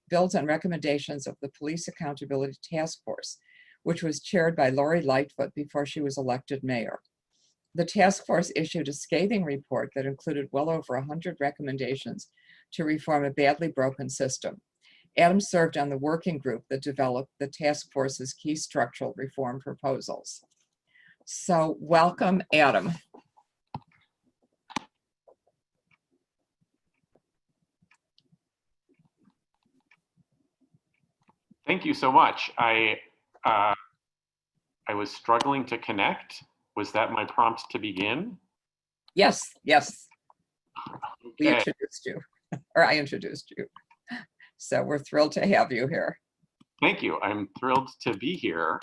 bills and recommendations of the Police Accountability Task Force, which was chaired by Lori Lightfoot before she was elected mayor. The task force issued a scathing report that included well over 100 recommendations to reform a badly broken system. Adam served on the working group that developed the task force's key structural reform proposals. So welcome, Adam. Thank you so much. I was struggling to connect. Was that my prompt to begin? Yes, yes. Okay. We introduced you, or I introduced you. So we're thrilled to have you here. Thank you. I'm thrilled to be here.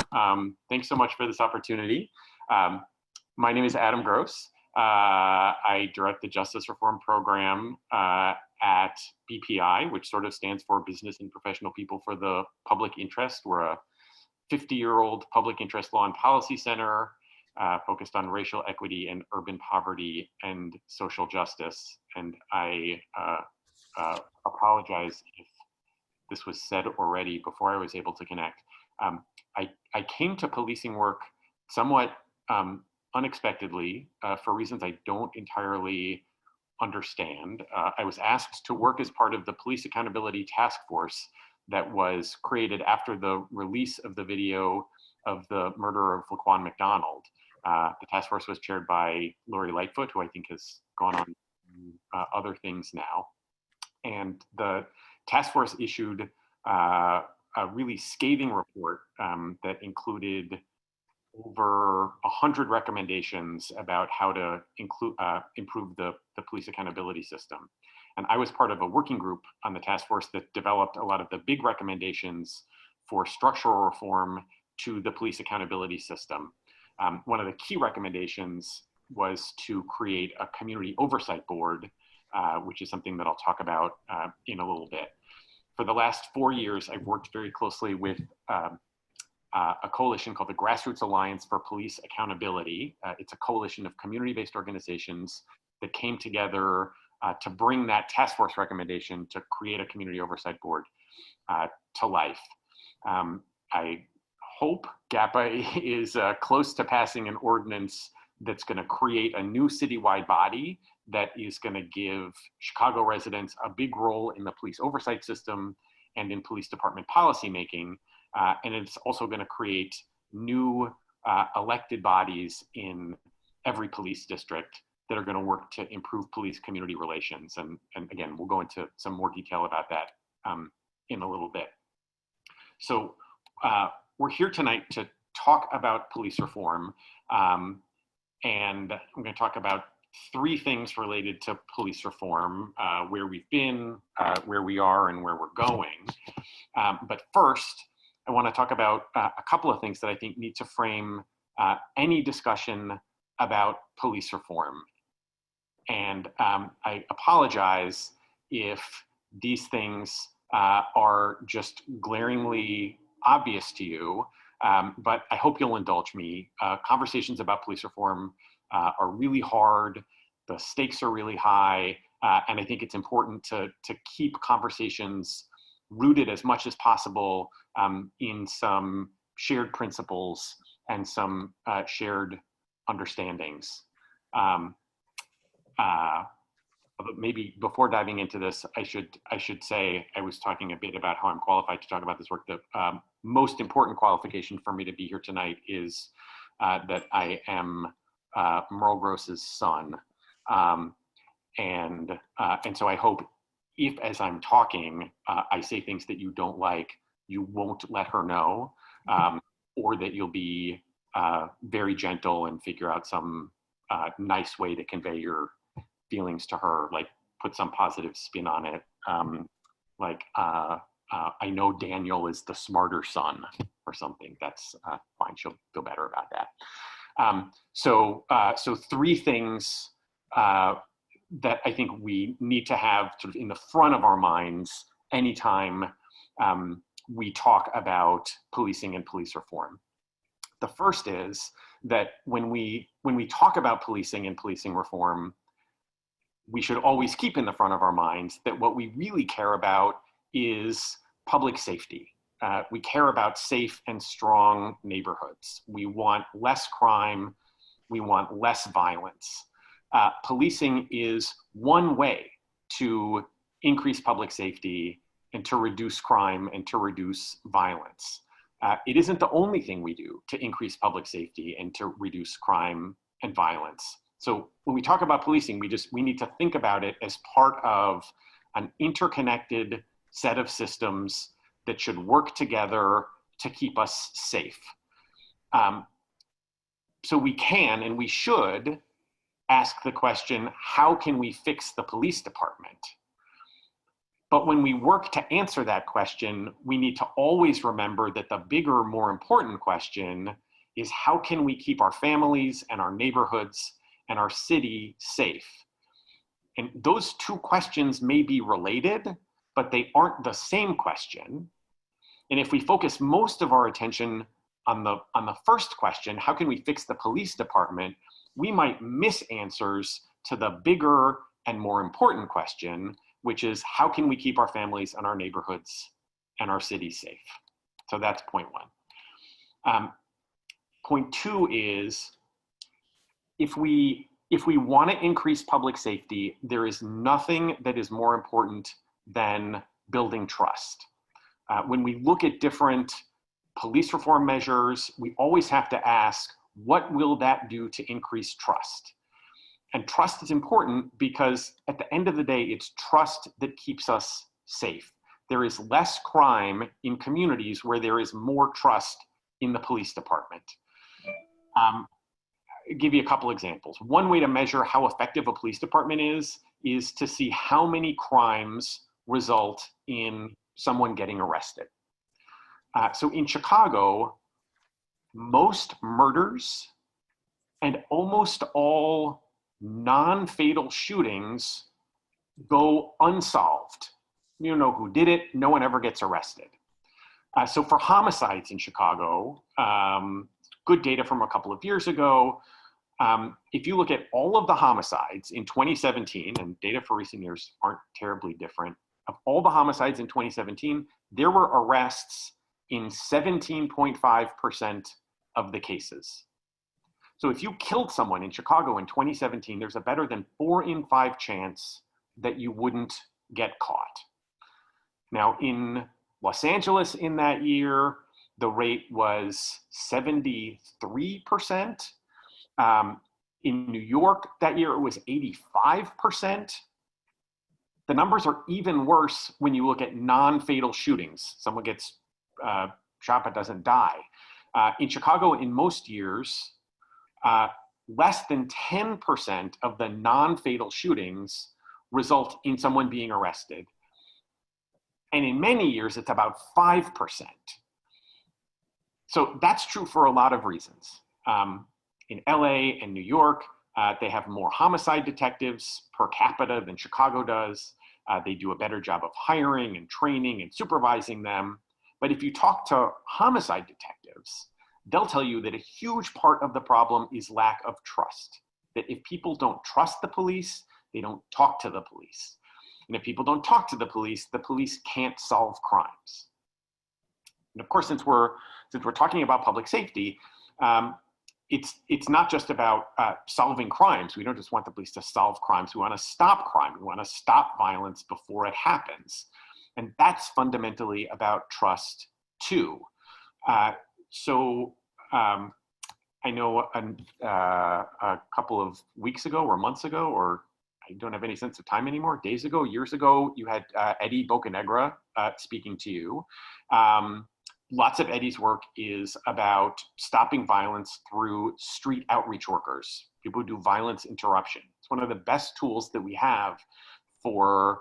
Thanks so much for this opportunity. My name is Adam Gross. I direct the Justice Reform Program at BPI, which sort of stands for Business and Professional People for the Public Interest. We're a 50-year-old public interest law and policy center focused on racial equity and urban poverty and social justice. And I apologize if this was said already before I was able to connect. I came to policing work somewhat unexpectedly for reasons I don't entirely understand. I was asked to work as part of the Police Accountability Task Force that was created after the release of the video of the murder of Laquan McDonald. The task force was chaired by Lori Lightfoot, who I think has gone on other things now. And the task force issued a really scathing report that included over 100 recommendations about how to improve the police accountability system. And I was part of a working group on the task force that developed a lot of the big recommendations for structural reform to the police accountability system. One of the key recommendations was to create a community oversight board, which is something that I'll talk about in a little bit. For the last 4 years, I've worked very closely with a coalition called the Grassroots Alliance for Police Accountability. It's a coalition of community-based organizations that came together to bring that task force recommendation to create a community oversight board to life. I hope GAPA is close to passing an ordinance that's going to create a new citywide body that is going to give Chicago residents a big role in the police oversight system and in police department policymaking. And it's also going to create new elected bodies in every police district that are going to work to improve police community relations. And again, we'll go into some more detail about that in a little bit. So we're here tonight to talk about police reform. And I'm going to talk about 3 things related to police reform, where we've been, where we are, and where we're going. But first, I want to talk about a couple of things that I think need to frame any discussion about police reform. And I apologize if these things are just glaringly obvious to you, but I hope you'll indulge me. Conversations about police reform are really hard. The stakes are really high. And I think it's important to keep conversations rooted as much as possible in some shared principles and some shared understandings. But maybe before diving into this, I should say I was talking a bit about how I'm qualified to talk about this work. The most important qualification for me to be here tonight is that I am Merle Gross's son, and so I hope if, as I'm talking, I say things that you don't like, you won't let her know, or that you'll be very gentle and figure out some nice way to convey your feelings to her, like put some positive spin on it, like I know Daniel is the smarter son or something. That's fine. She'll feel better about that. So 3 things that I think we need to have sort of in the front of our minds anytime we talk about policing and police reform. The first is that when we talk about policing and policing reform, we should always keep in the front of our minds that what we really care about is public safety. We care about safe and strong neighborhoods. We want less crime. We want less violence. Policing is one way to increase public safety and to reduce crime and to reduce violence. It isn't the only thing we do to increase public safety and to reduce crime and violence. So when we talk about policing, we need to think about it as part of an interconnected set of systems that should work together to keep us safe. So we can and we should ask the question, how can we fix the police department? But when we work to answer that question, we need to always remember that the bigger, more important question is, how can we keep our families and our neighborhoods and our city safe? And those two questions may be related, but they aren't the same question. And if we focus most of our attention on the first question, how can we fix the police department, we might miss answers to the bigger and more important question, which is, how can we keep our families and our neighborhoods and our cities safe? So that's point one. Point two is, if we want to increase public safety, there is nothing that is more important than building trust. When we look at different police reform measures, we always have to ask, what will that do to increase trust? And trust is important because at the end of the day, it's trust that keeps us safe. There is less crime in communities where there is more trust in the police department. I'll give you a couple examples. One way to measure how effective a police department is to see how many crimes result in someone getting arrested. So in Chicago, most murders and almost all non-fatal shootings go unsolved. You don't know who did it. No one ever gets arrested. So for homicides in Chicago, good data from a couple of years ago, if you look at all of the homicides in 2017, and data for recent years aren't terribly different, of all the homicides in 2017, there were arrests in 17.5% of the cases. So if you killed someone in Chicago in 2017, there's a better than 4 in 5 chance that you wouldn't get caught. Now in Los Angeles in that year, the rate was 73%. In New York that year, it was 85%. The numbers are even worse when you look at non-fatal shootings. Someone gets shot but doesn't die. In Chicago, in most years, less than 10% of the non-fatal shootings result in someone being arrested. And in many years, it's about 5%. So that's true for a lot of reasons. In LA and New York, they have more homicide detectives per capita than Chicago does. They do a better job of hiring and training and supervising them. But if you talk to homicide detectives, they'll tell you that a huge part of the problem is lack of trust. That if people don't trust the police, they don't talk to the police. And if people don't talk to the police can't solve crimes. And of course, since we're talking about public safety, it's not just about solving crimes. We don't just want the police to solve crimes. We want to stop crime. We want to stop violence before it happens. And that's fundamentally about trust too. So I know a couple of weeks ago or months ago, or I don't have any sense of time anymore, days ago, years ago, you had Eddie Bocanegra speaking to you. Lots of Eddie's work is about stopping violence through street outreach workers, people who do violence interruption. It's one of the best tools that we have for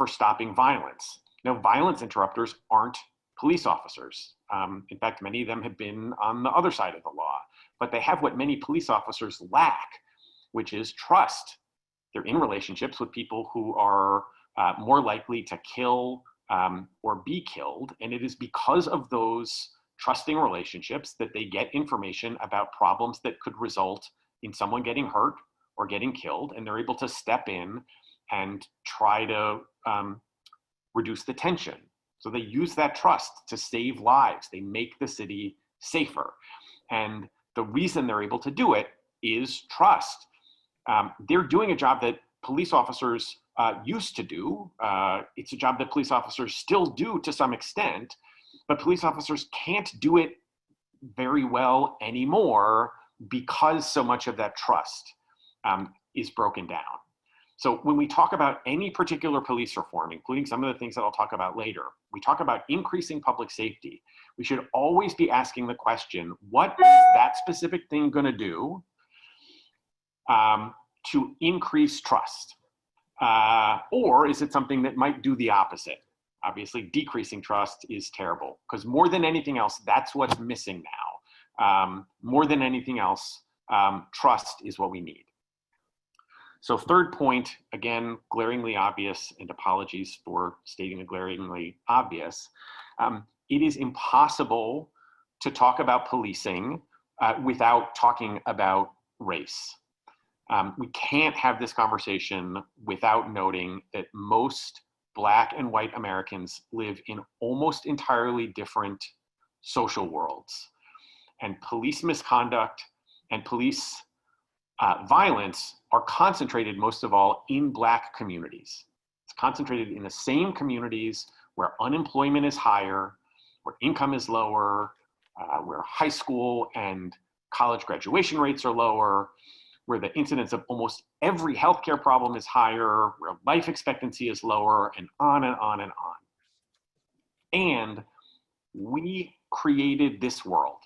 stopping violence. Now, violence interrupters aren't police officers. In fact, many of them have been on the other side of the law, but they have what many police officers lack, which is trust. They're in relationships with people who are more likely to kill or be killed. And it is because of those trusting relationships that they get information about problems that could result in someone getting hurt or getting killed. And they're able to step in and try to reduce the tension. So they use that trust to save lives. They make the city safer. And the reason they're able to do it is trust. They're doing a job that police officers used to do. It's a job that police officers still do to some extent, but police officers can't do it very well anymore because so much of that trust is broken down. So when we talk about any particular police reform, including some of the things that I'll talk about later, we talk about increasing public safety. We should always be asking the question, what is that specific thing going to do to increase trust? Or is it something that might do the opposite? Obviously, decreasing trust is terrible, because more than anything else, that's what's missing now. More than anything else, trust is what we need. So third point, again, glaringly obvious, and apologies for stating the glaringly obvious. It is impossible to talk about policing without talking about race. We can't have this conversation without noting that most Black and white Americans live in almost entirely different social worlds. And police misconduct and police violence are concentrated most of all in Black communities. It's concentrated in the same communities where unemployment is higher, where income is lower, where high school and college graduation rates are lower, where the incidence of almost every healthcare problem is higher, where life expectancy is lower, and on and on and on. And we created this world.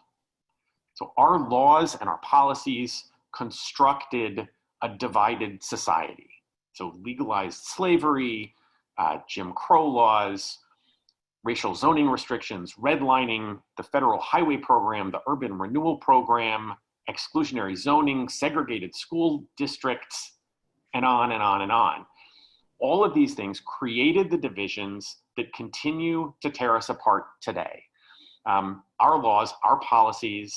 So our laws and our policies constructed a divided society. So legalized slavery, Jim Crow laws, racial zoning restrictions, redlining, the federal highway program, the urban renewal program, exclusionary zoning, segregated school districts, and on and on and on. All of these things created the divisions that continue to tear us apart today. Our laws, our policies,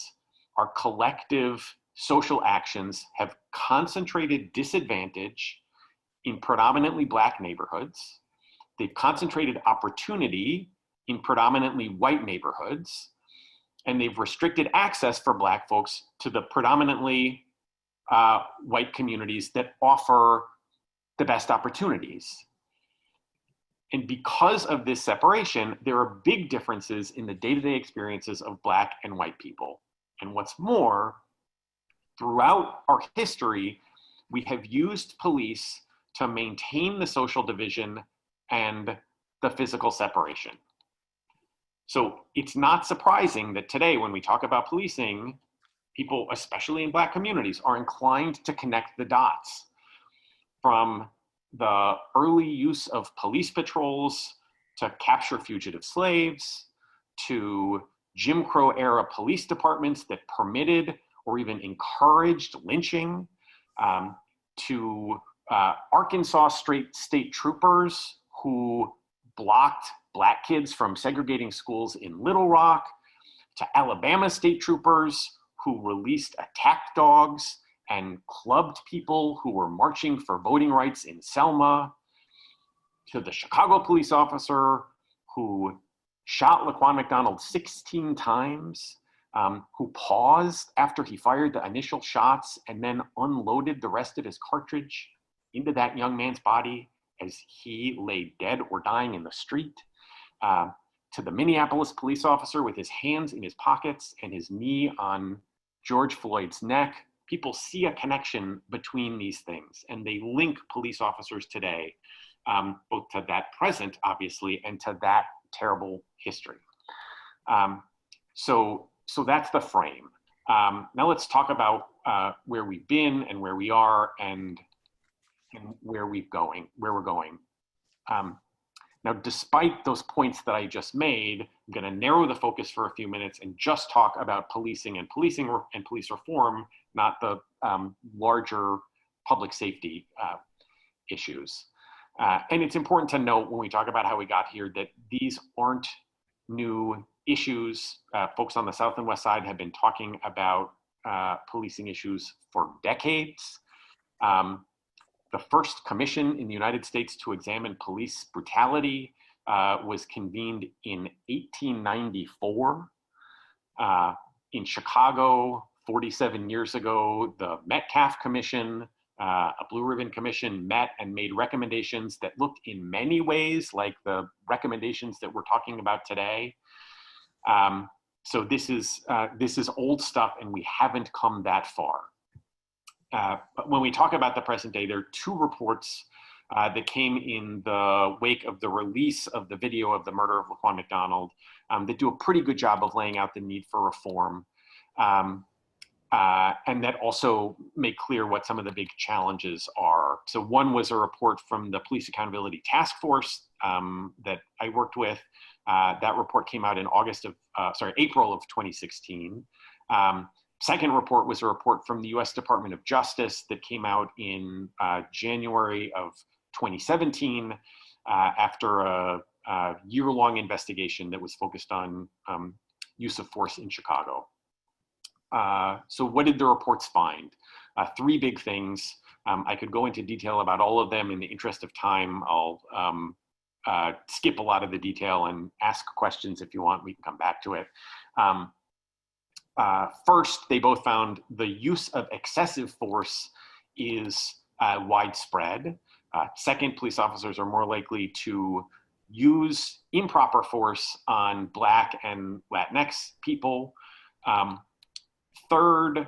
our collective social actions have concentrated disadvantage in predominantly Black neighborhoods. They've concentrated opportunity in predominantly white neighborhoods, and they've restricted access for Black folks to the predominantly white communities that offer the best opportunities. And because of this separation, there are big differences in the day-to-day experiences of Black and white people. And what's more, throughout our history, we have used police to maintain the social division and the physical separation. So it's not surprising that today, when we talk about policing, people, especially in Black communities, are inclined to connect the dots from the early use of police patrols to capture fugitive slaves, to Jim Crow era police departments that permitted or even encouraged lynching, to Arkansas state troopers who blocked Black kids from segregating schools in Little Rock, to Alabama state troopers who released attack dogs and clubbed people who were marching for voting rights in Selma, to the Chicago police officer who shot Laquan McDonald 16 times, who paused after he fired the initial shots and then unloaded the rest of his cartridge into that young man's body as he lay dead or dying in the street, to the Minneapolis police officer with his hands in his pockets and his knee on George Floyd's neck. People see a connection between these things, and they link police officers today, both to that present, obviously, and to that terrible history. So that's the frame. Now let's talk about where we've been and where we are and where we're going. Now, despite those points that I just made, I'm going to narrow the focus for a few minutes and just talk about policing and police reform, not the larger public safety issues. And it's important to note when we talk about how we got here that these aren't new issues. Folks on the South and West Side have been talking about policing issues for decades. The first commission in the United States to examine police brutality was convened in 1894 in Chicago. 47 years ago, the Metcalf Commission, a Blue Ribbon Commission, met and made recommendations that looked in many ways like the recommendations that we're talking about today. So this is old stuff, and we haven't come that far. But when we talk about the present day, there are two reports that came in the wake of the release of the video of the murder of Laquan McDonald that do a pretty good job of laying out the need for reform. And that also make clear what some of the big challenges are. So one was a report from the Police Accountability Task Force that I worked with. That report came out in April of 2016. Second report was a report from the US Department of Justice that came out in January of 2017 after a year-long investigation that was focused on use of force in Chicago. So what did the reports find? Three big things. I could go into detail about all of them. In the interest of time, I'll skip a lot of the detail and ask questions if you want. We can come back to it. First, they both found the use of excessive force is widespread. Second, police officers are more likely to use improper force on Black and Latinx people. Third,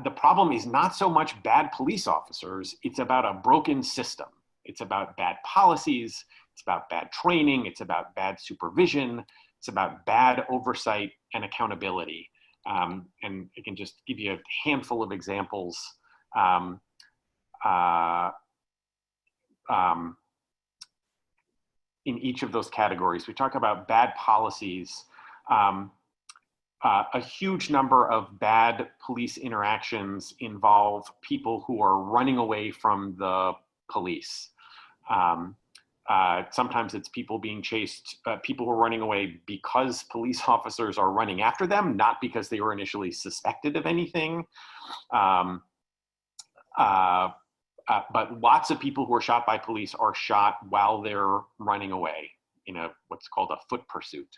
the problem is not so much bad police officers, it's about a broken system. It's about bad policies, it's about bad training, it's about bad supervision, it's about bad oversight and accountability. And I can just give you a handful of examples. In each of those categories. We talk about bad policies. A huge number of bad police interactions involve people who are running away from the police. Sometimes it's people being chased, people who are running away because police officers are running after them, not because they were initially suspected of anything. But lots of people who are shot by police are shot while they're running away in what's called a foot pursuit.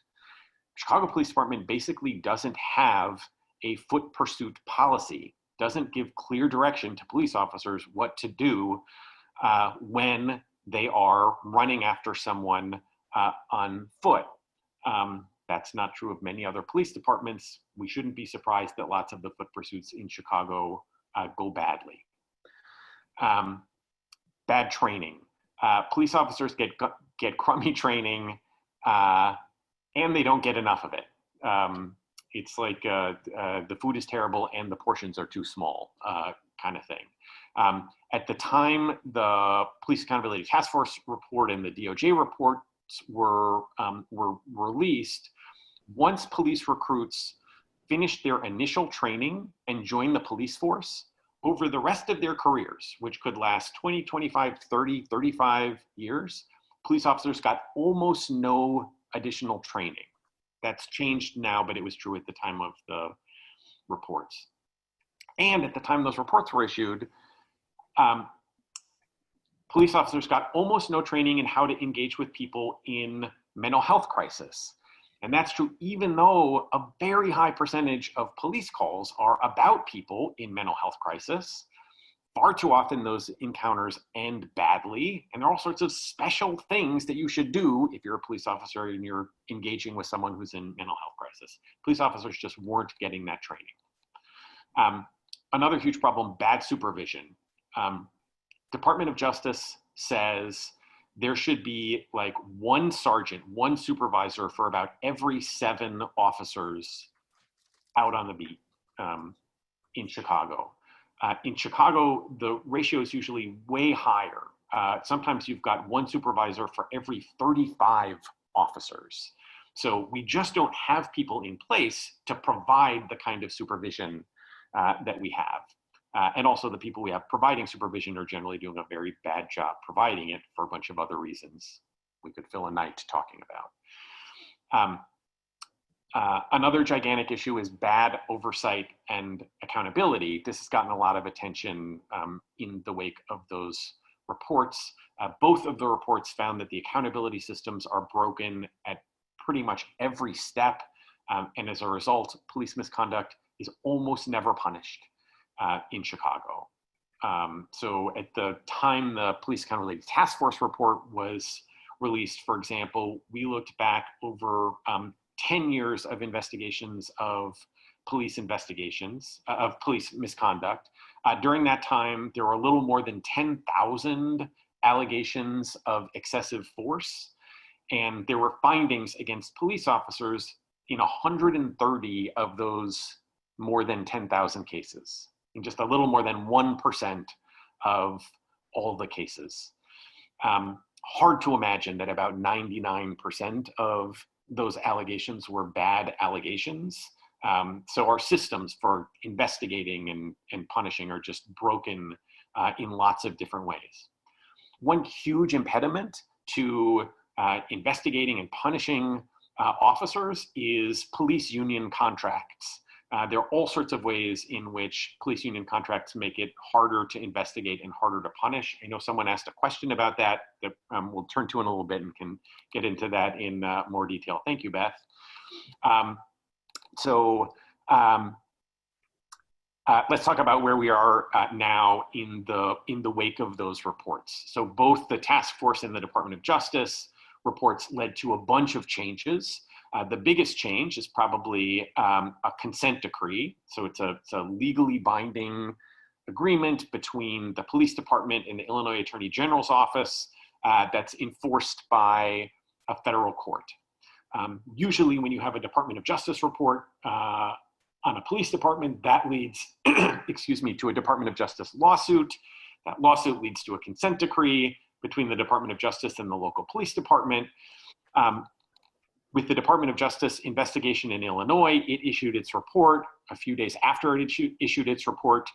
Chicago Police Department basically doesn't have a foot pursuit policy, doesn't give clear direction to police officers what to do when they are running after someone on foot. That's not true of many other police departments. We shouldn't be surprised that lots of the foot pursuits in Chicago go badly. Bad training. Police officers get crummy training and they don't get enough of it. It's like the food is terrible and the portions are too small kind of thing. At the time the Police Accountability Task Force report and the DOJ reports were released, once police recruits finished their initial training and joined the police force, over the rest of their careers, which could last 20, 25, 30, 35 years, police officers got almost no additional training. That's changed now, but it was true at the time of the reports. And at the time those reports were issued, police officers got almost no training in how to engage with people in mental health crisis. And that's true even though a very high percentage of police calls are about people in mental health crisis. Far too often those encounters end badly, and there are all sorts of special things that you should do if you're a police officer and you're engaging with someone who's in mental health crisis. Police officers just weren't getting that training. Another huge problem, bad supervision. Department of Justice says there should be like one sergeant, one supervisor for about every 7 officers out on the beat in Chicago. In Chicago, the ratio is usually way higher. Sometimes you've got one supervisor for every 35 officers. So we just don't have people in place to provide the kind of supervision that we have. And also the people we have providing supervision are generally doing a very bad job providing it for a bunch of other reasons we could fill a night talking about. Another gigantic issue is bad oversight and accountability. This has gotten a lot of attention in the wake of those reports. Both of the reports found that the accountability systems are broken at pretty much every step. And as a result, police misconduct is almost never punished in Chicago. So at the time the Police Accountability Task Force report was released, for example, we looked back over 10 years of investigations of police misconduct. During that time, there were a little more than 10,000 allegations of excessive force, and there were findings against police officers in 130 of those more than 10,000 cases, in just a little more than 1% of all the cases. Hard to imagine that about 99% of those allegations were bad allegations. So our systems for investigating and punishing are just broken in lots of different ways. One huge impediment to investigating and punishing officers is police union contracts. There are all sorts of ways in which police union contracts make it harder to investigate and harder to punish. I know someone asked a question about that we'll turn to in a little bit and can get into that in more detail. Thank you, Beth. Let's talk about where we are now in the wake of those reports. So both the task force and the Department of Justice reports led to a bunch of changes. The biggest change is probably a consent decree. So it's a legally binding agreement between the police department and the Illinois Attorney General's office that's enforced by a federal court. Usually when you have a Department of Justice report on a police department, that leads, excuse me, to a Department of Justice lawsuit. That lawsuit leads to a consent decree between the Department of Justice and the local police department. With the Department of Justice investigation in Illinois, it issued its report. A few days after it issued its report,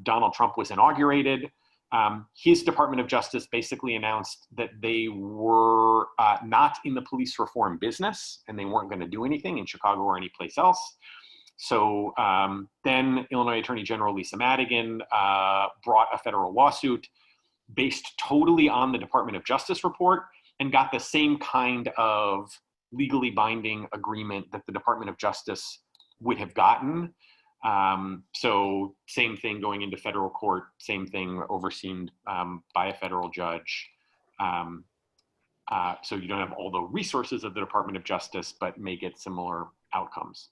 Donald Trump was inaugurated. His Department of Justice basically announced that they were not in the police reform business and they weren't going to do anything in Chicago or anyplace else. So then Illinois Attorney General Lisa Madigan brought a federal lawsuit based totally on the Department of Justice report and got the same kind of legally binding agreement that the Department of Justice would have gotten. So same thing going into federal court, same thing overseen by a federal judge. So you don't have all the resources of the Department of Justice, but may get similar outcomes.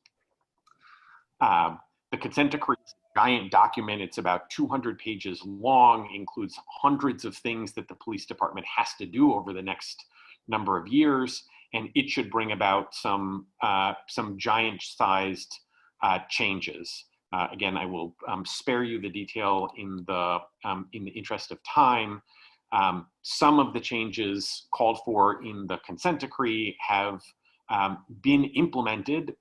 The consent decree is a giant document. It's about 200 pages long, includes hundreds of things that the police department has to do over the next number of years, and it should bring about some giant-sized changes. Again, I will spare you the detail in the interest of time. Some of the changes called for in the consent decree have been implemented,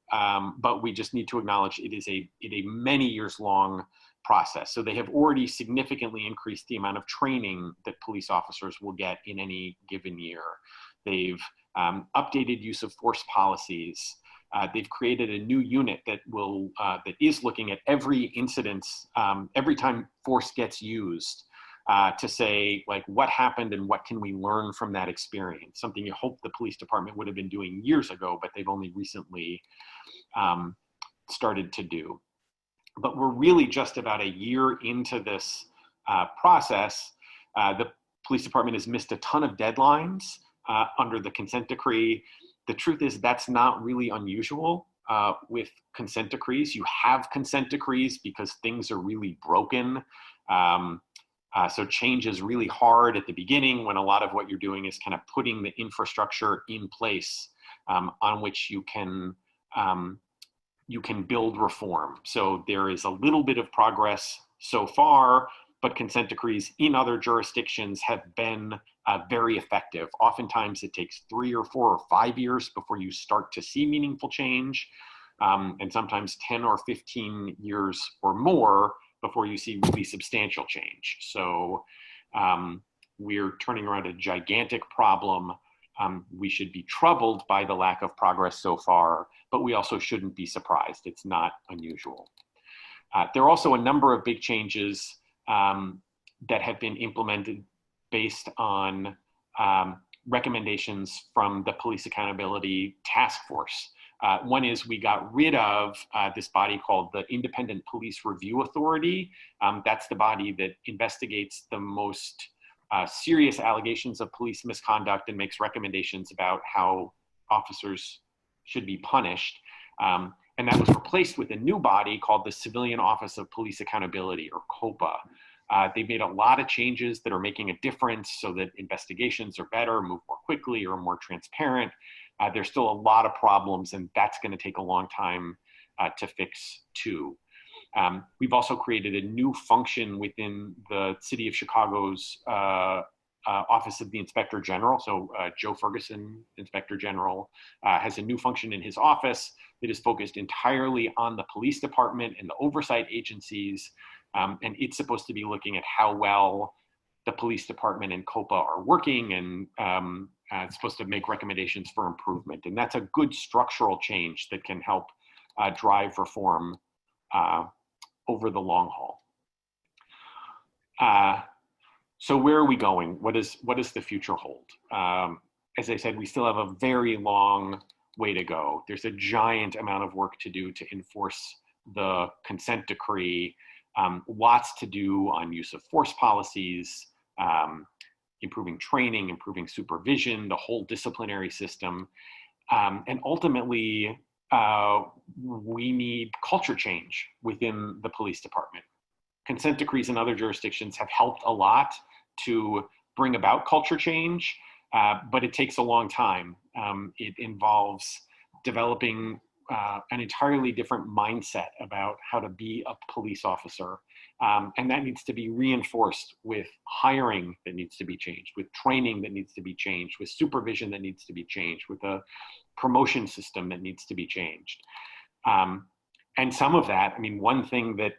but we just need to acknowledge it is a many years long process. So they have already significantly increased the amount of training that police officers will get in any given year. They've updated use of force policies. They've created a new unit that is looking at every incident, every time force gets used, to say, like, what happened and what can we learn from that experience? Something you hope the police department would have been doing years ago, but they've only recently started to do. But we're really just about a year into this process. The police department has missed a ton of deadlines under the consent decree. The truth is that's not really unusual with consent decrees. You have consent decrees because things are really broken. So change is really hard at the beginning when a lot of what you're doing is kind of putting the infrastructure in place on which you can build reform. So there is a little bit of progress so far, but consent decrees in other jurisdictions have been very effective. Oftentimes it takes 3 or 4 or 5 years before you start to see meaningful change, and sometimes 10 or 15 years or more before you see really substantial change. So we're turning around a gigantic problem. We should be troubled by the lack of progress so far, but we also shouldn't be surprised. It's not unusual. There are also a number of big changes that have been implemented based on recommendations from the Police Accountability Task Force. One is we got rid of this body called the Independent Police Review Authority. That's the body that investigates the most serious allegations of police misconduct and makes recommendations about how officers should be punished. And that was replaced with a new body called the Civilian Office of Police Accountability, or COPA. They've made a lot of changes that are making a difference so that investigations are better, move more quickly, or more transparent. There's still a lot of problems, and that's going to take a long time to fix too. We've also created a new function within the City of Chicago's Office of the Inspector General. So Joe Ferguson, Inspector General, has a new function in his office that is focused entirely on the police department and the oversight agencies. And it's supposed to be looking at how well the police department and COPA are working, and it's supposed to make recommendations for improvement. And that's a good structural change that can help drive reform over the long haul. So where are we going? What does the future hold? As I said, we still have a very long way to go. There's a giant amount of work to do to enforce the consent decree, lots to do on use of force policies, improving training, improving supervision, the whole disciplinary system. And ultimately, we need culture change within the police department. Consent decrees in other jurisdictions have helped a lot to bring about culture change, but it takes a long time. It involves developing an entirely different mindset about how to be a police officer. And that needs to be reinforced with hiring that needs to be changed, with training that needs to be changed, with supervision that needs to be changed, with a promotion system that needs to be changed. And some of that, I mean, one thing that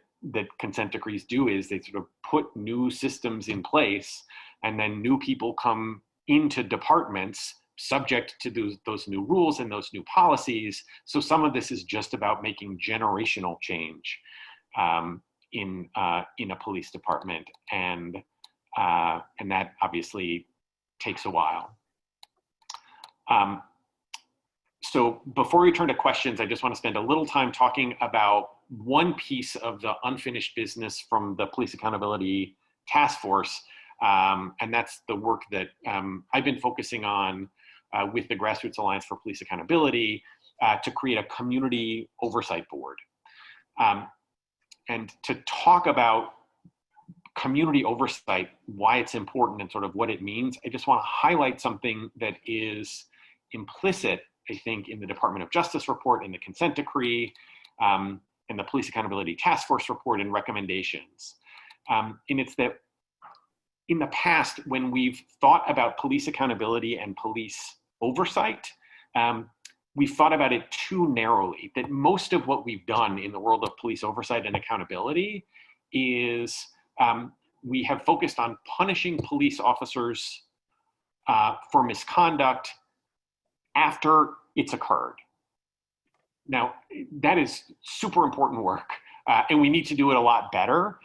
consent decrees do is they sort of put new systems in place, and then new people come into departments subject to those new rules and those new policies. So some of this is just about making generational change in a police department, and that obviously takes a while. So before we turn to questions, I just want to spend a little time talking about one piece of the unfinished business from the Police Accountability Task Force, and that's the work that I've been focusing on with the Grassroots Alliance for Police Accountability to create a community oversight board. And to talk about community oversight, why it's important and sort of what it means, I just want to highlight something that is implicit, I think, in the Department of Justice report, in the consent decree, and the Police Accountability Task Force report and recommendations. And it's that in the past, when we've thought about police accountability and police oversight, we've thought about it too narrowly, that most of what we've done in the world of police oversight and accountability is we have focused on punishing police officers for misconduct after it's occurred. Now, that is super important work, and we need to do it a lot better,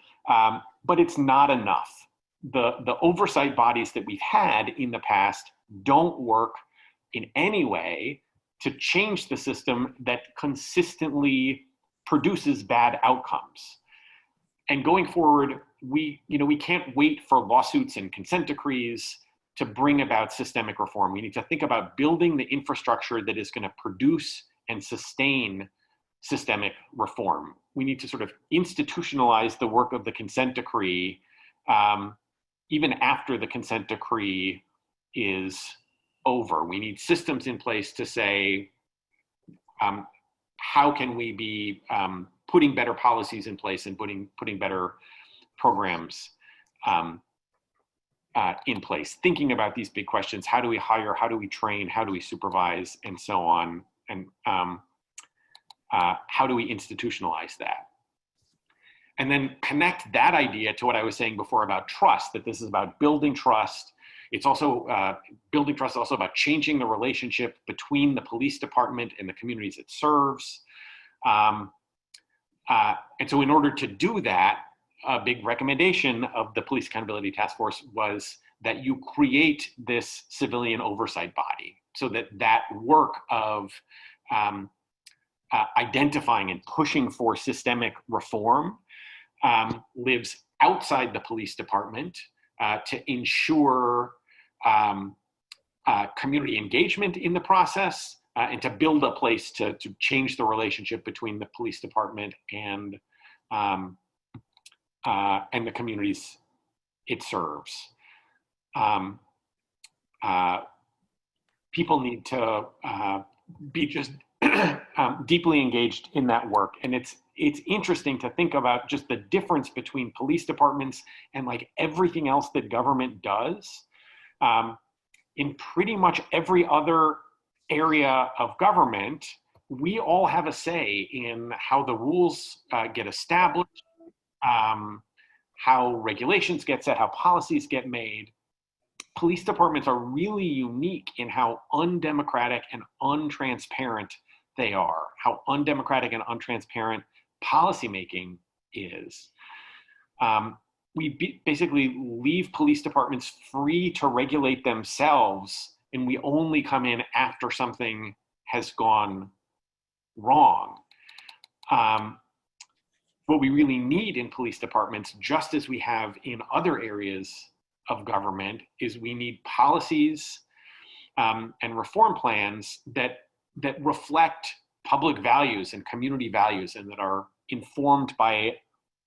but it's not enough. The oversight bodies that we've had in the past don't work in any way to change the system that consistently produces bad outcomes. And going forward, we can't wait for lawsuits and consent decrees to bring about systemic reform. We need to think about building the infrastructure that is going to produce and sustain systemic reform. We need to sort of institutionalize the work of the consent decree even after the consent decree is over. We need systems in place to say, how can we be putting better policies in place and putting better programs in place, thinking about these big questions. How do we hire? How do we train? How do we supervise? And so on. And how do we institutionalize that? And then connect that idea to what I was saying before about trust, that this is about building trust. It's also, building trust is also about changing the relationship between the police department and the communities it serves. And so in order to do that, a big recommendation of the Police Accountability Task Force was that you create this civilian oversight body so that that work of identifying and pushing for systemic reform lives outside the police department to ensure community engagement in the process and to build a place to change the relationship between the police department and the communities it serves. People need to be just deeply engaged in that work. And it's interesting to think about just the difference between police departments and like everything else that government does. In pretty much every other area of government, we all have a say in how the rules get established, how regulations get set, how policies get made. Police departments are really unique in how undemocratic and untransparent they are, how undemocratic and untransparent policymaking is. We basically leave police departments free to regulate themselves, and we only come in after something has gone wrong. What we really need in police departments, just as we have in other areas of government, is we need policies and reform plans that reflect public values and community values and that are informed by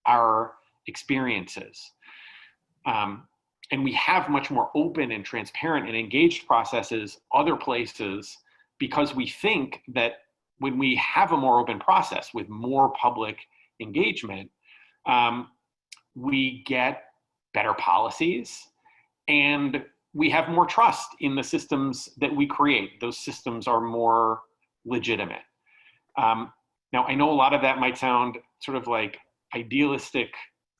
our experiences. And we have much more open and transparent and engaged processes other places because we think that when we have a more open process with more public engagement, we get better policies and we have more trust in the systems that we create. Those systems are more legitimate. Now, I know a lot of that might sound sort of like idealistic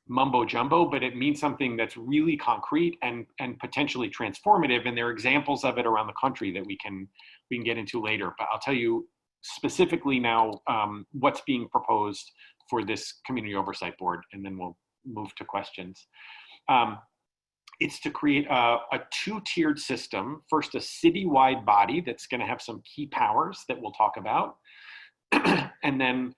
mumbo jumbo, but it means something that's really concrete and potentially transformative. And there are examples of it around the country that we can get into later. But I'll tell you specifically now what's being proposed for this community oversight board, and then we'll move to questions. It's to create a two-tiered system. First, a citywide body that's going to have some key powers that we'll talk about. And then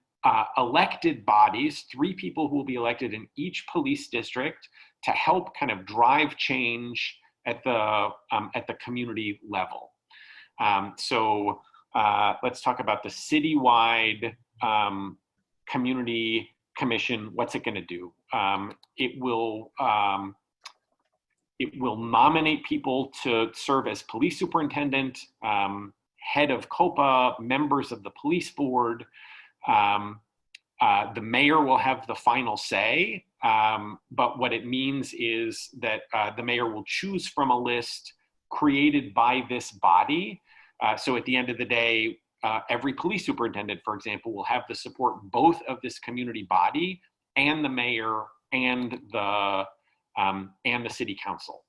elected bodies, 3 people who will be elected in each police district to help kind of drive change at the community level. So let's talk about the citywide community commission. What's it going to do? It will nominate people to serve as police superintendent, head of COPA, members of the police board. The mayor will have the final say, but what it means is that the mayor will choose from a list created by this body. So at the end of the day, every police superintendent, for example, will have the support both of this community body and the mayor and the city council.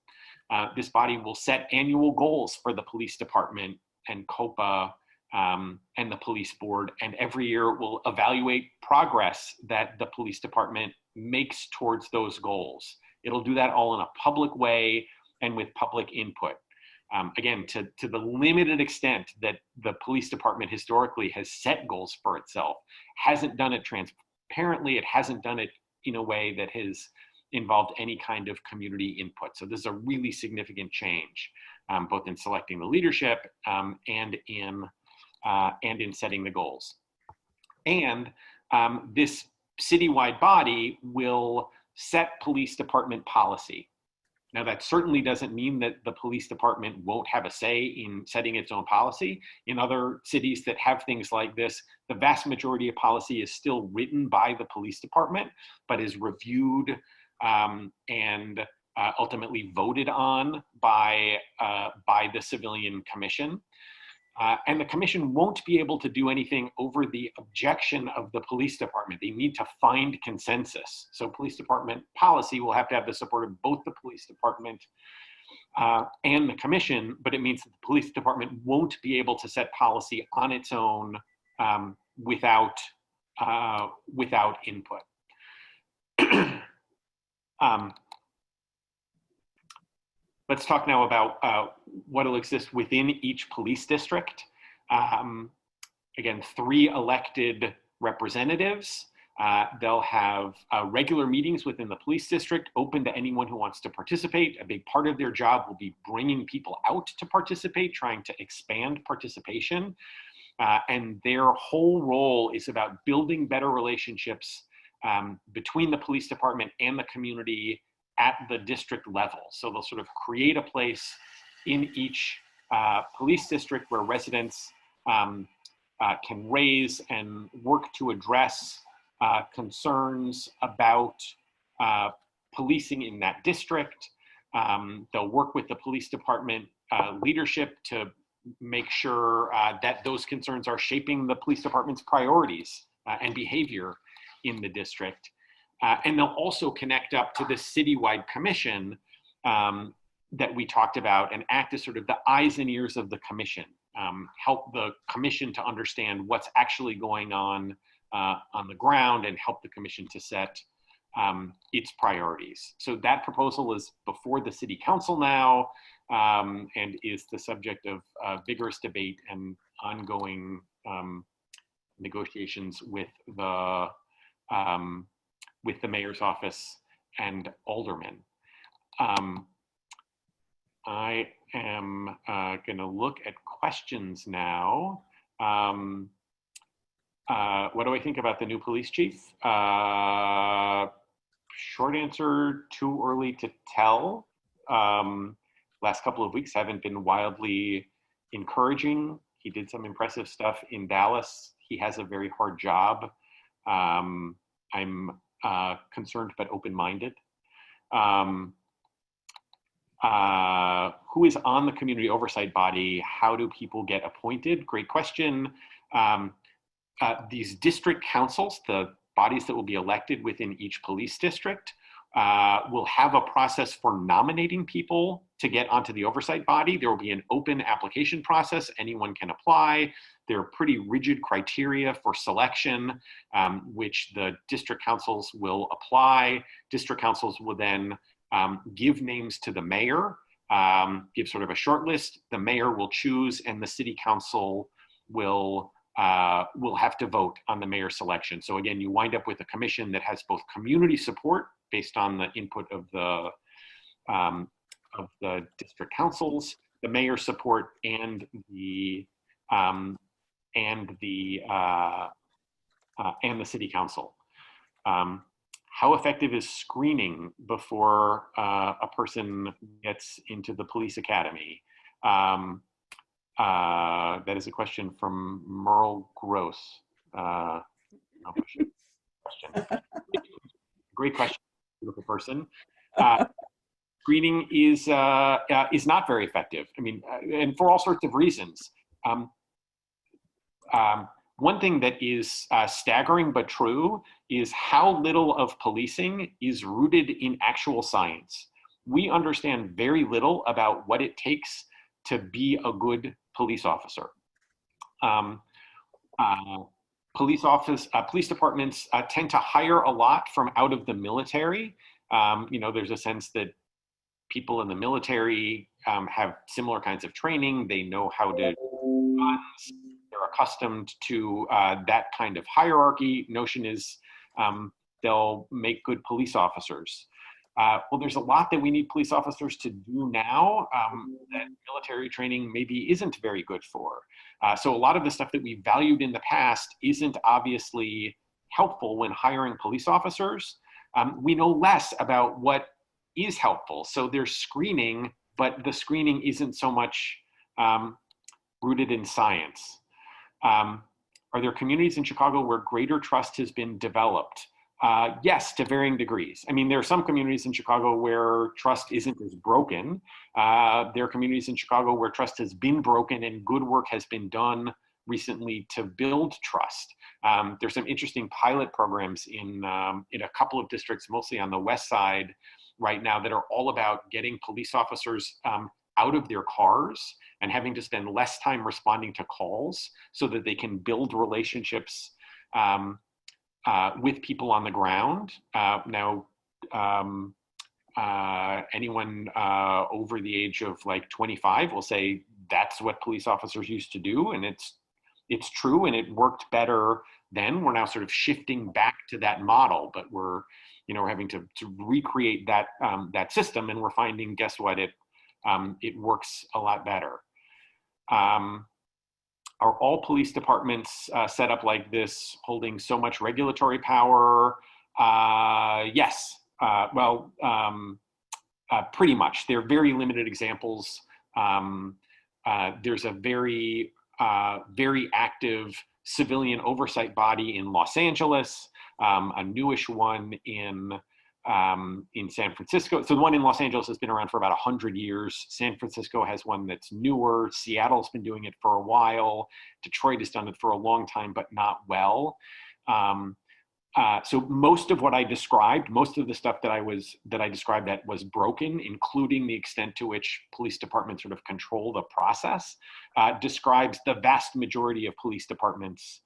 This body will set annual goals for the police department and COPA and the police board, and every year will evaluate progress that the police department makes towards those goals. It'll do that all in a public way and with public input. Again, to the limited extent that the police department historically has set goals for itself, hasn't done it transparently, it hasn't done it in a way that has involved any kind of community input. So this is a really significant change, both in selecting the leadership and in setting the goals. And this citywide body will set police department policy. Now, that certainly doesn't mean that the police department won't have a say in setting its own policy. In other cities that have things like this, the vast majority of policy is still written by the police department, but is reviewed and ultimately voted on by the civilian commission. And the commission won't be able to do anything over the objection of the police department. They need to find consensus. So police department policy will have to have the support of both the police department and the commission, but it means that the police department won't be able to set policy on its own without input. let's talk now about what will exist within each police district. Again, 3 elected representatives. They'll have regular meetings within the police district, open to anyone who wants to participate. A big part of their job will be bringing people out to participate, trying to expand participation. And their whole role is about building better relationships between the police department and the community at the district level. So they'll sort of create a place in each police district where residents can raise and work to address concerns about policing in that district. They'll work with the police department leadership to make sure that those concerns are shaping the police department's priorities and behavior in the district. And they'll also connect up to the citywide commission that we talked about and act as sort of the eyes and ears of the commission, help the commission to understand what's actually going on the ground and help the commission to set its priorities. So that proposal is before the city council now and is the subject of vigorous debate and ongoing negotiations with the mayor's office and aldermen. I am going to look at questions now. What do I think about the new police chief? Short answer, too early to tell. Last couple of weeks haven't been wildly encouraging. He did some impressive stuff in Dallas. He has a very hard job. I'm concerned but open-minded. Who is on the community oversight body? How do people get appointed? Great question. These district councils, the bodies that will be elected within each police district, will have a process for nominating people to get onto the oversight body. There will be an open application process. Anyone can apply. There are pretty rigid criteria for selection, which the district councils will apply. District councils will then give names to the mayor, give sort of a short list. The mayor will choose, and the city council will have to vote on the mayor selection. So again, you wind up with a commission that has both community support based on the input of the district councils, the mayor support, and the city council. How effective is screening before a person gets into the police academy? That is a question from Merle Gross. Question. Great question, beautiful person. Screening is not very effective. I mean, and for all sorts of reasons. One thing that is staggering but true is how little of policing is rooted in actual science. We understand very little about what it takes to be a good police officer. Police departments tend to hire a lot from out of the military. There's a sense that people in the military have similar kinds of training. They know how to do guns. They're accustomed to that kind of hierarchy. Notion is they'll make good police officers. Well, there's a lot that we need police officers to do now that military training maybe isn't very good for. So a lot of the stuff that we valued in the past isn't obviously helpful when hiring police officers. We know less about what is helpful. So there's screening, but the screening isn't so much rooted in science. Are there communities in Chicago where greater trust has been developed? Yes, to varying degrees. I mean, there are some communities in Chicago where trust isn't as broken. There are communities in Chicago where trust has been broken and good work has been done recently to build trust. There's some interesting pilot programs in a couple of districts, mostly on the west side right now, that are all about getting police officers out of their cars and having to spend less time responding to calls so that they can build relationships with people on the ground. anyone over the age of like 25 will say that's what police officers used to do, and it's true, and it worked better then. We're now sort of shifting back to that model, but we're having to recreate that that system, and we're finding, guess what, it works a lot better. Are all police departments set up like this, holding so much regulatory power? Yes. Pretty much. They're very limited examples. There's a very active civilian oversight body in Los Angeles, a newish one in San Francisco. So the one in Los Angeles has been around for about 100 years. San Francisco has one that's newer. Seattle's been doing it for a while. Detroit has done it for a long time, but not well. So most of what I described, most of the stuff that I described that was broken, including the extent to which police departments sort of control the process, describes the vast majority of police departments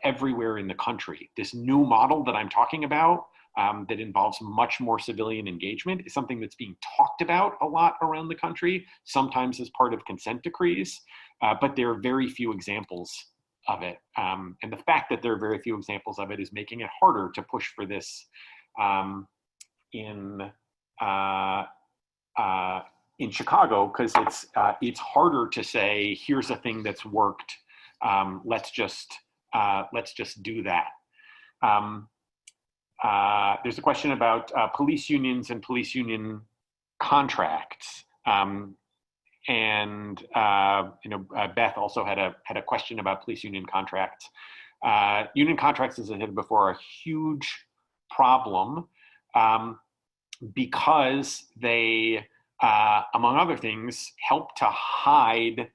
everywhere in the country. This new model that I'm talking about, that involves much more civilian engagement, is something that's being talked about a lot around the country, sometimes as part of consent decrees, but there are very few examples of it. And the fact that there are very few examples of it is making it harder to push for this in Chicago, because it's harder to say, here's a thing that's worked, let's just do that. There's a question about police unions and police union contracts. Beth also had a question about police union contracts. Union contracts, as I said before, are a huge problem because they, among other things, help to hide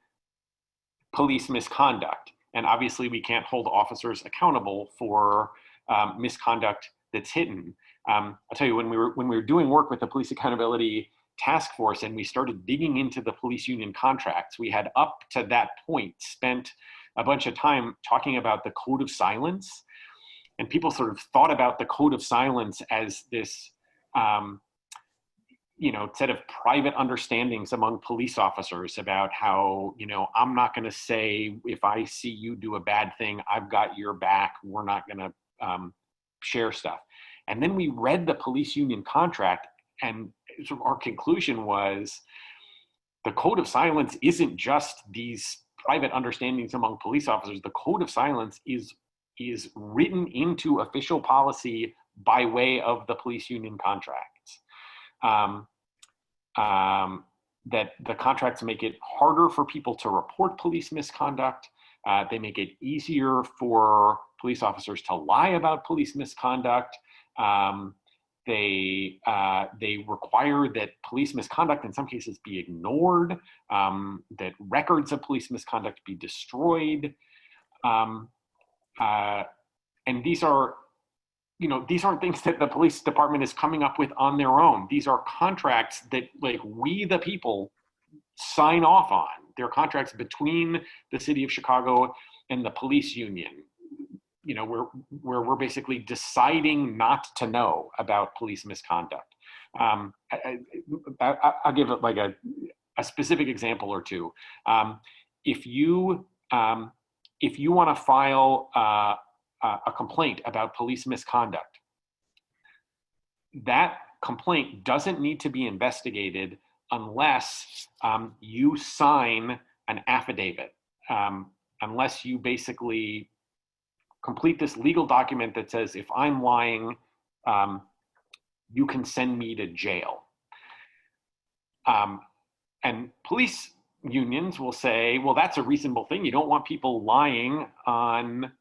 police misconduct. And obviously, we can't hold officers accountable for misconduct that's hidden. I'll tell you, when we were doing work with the Police Accountability Task Force and we started digging into the police union contracts, we had up to that point spent a bunch of time talking about the code of silence. And people sort of thought about the code of silence as this set of private understandings among police officers about how, I'm not going to say, if I see you do a bad thing, I've got your back, we're not going to share stuff. And then we read the police union contract, and sort of our conclusion was the code of silence isn't just these private understandings among police officers. The code of silence is written into official policy by way of the police union contracts. That the contracts make it harder for people to report police misconduct. They make it easier for police officers to lie about police misconduct. They require that police misconduct in some cases be ignored, that records of police misconduct be destroyed. And these are, these aren't things that the police department is coming up with on their own. These are contracts that, like, we the people sign off on. They're contracts between the city of Chicago and the police union, where we're basically deciding not to know about police misconduct. I'll give it like a specific example or two. If you want to file a complaint about police misconduct, that complaint doesn't need to be investigated unless you sign an affidavit, unless you basically complete this legal document that says, if I'm lying, you can send me to jail. And police unions will say, well, that's a reasonable thing. You don't want people lying on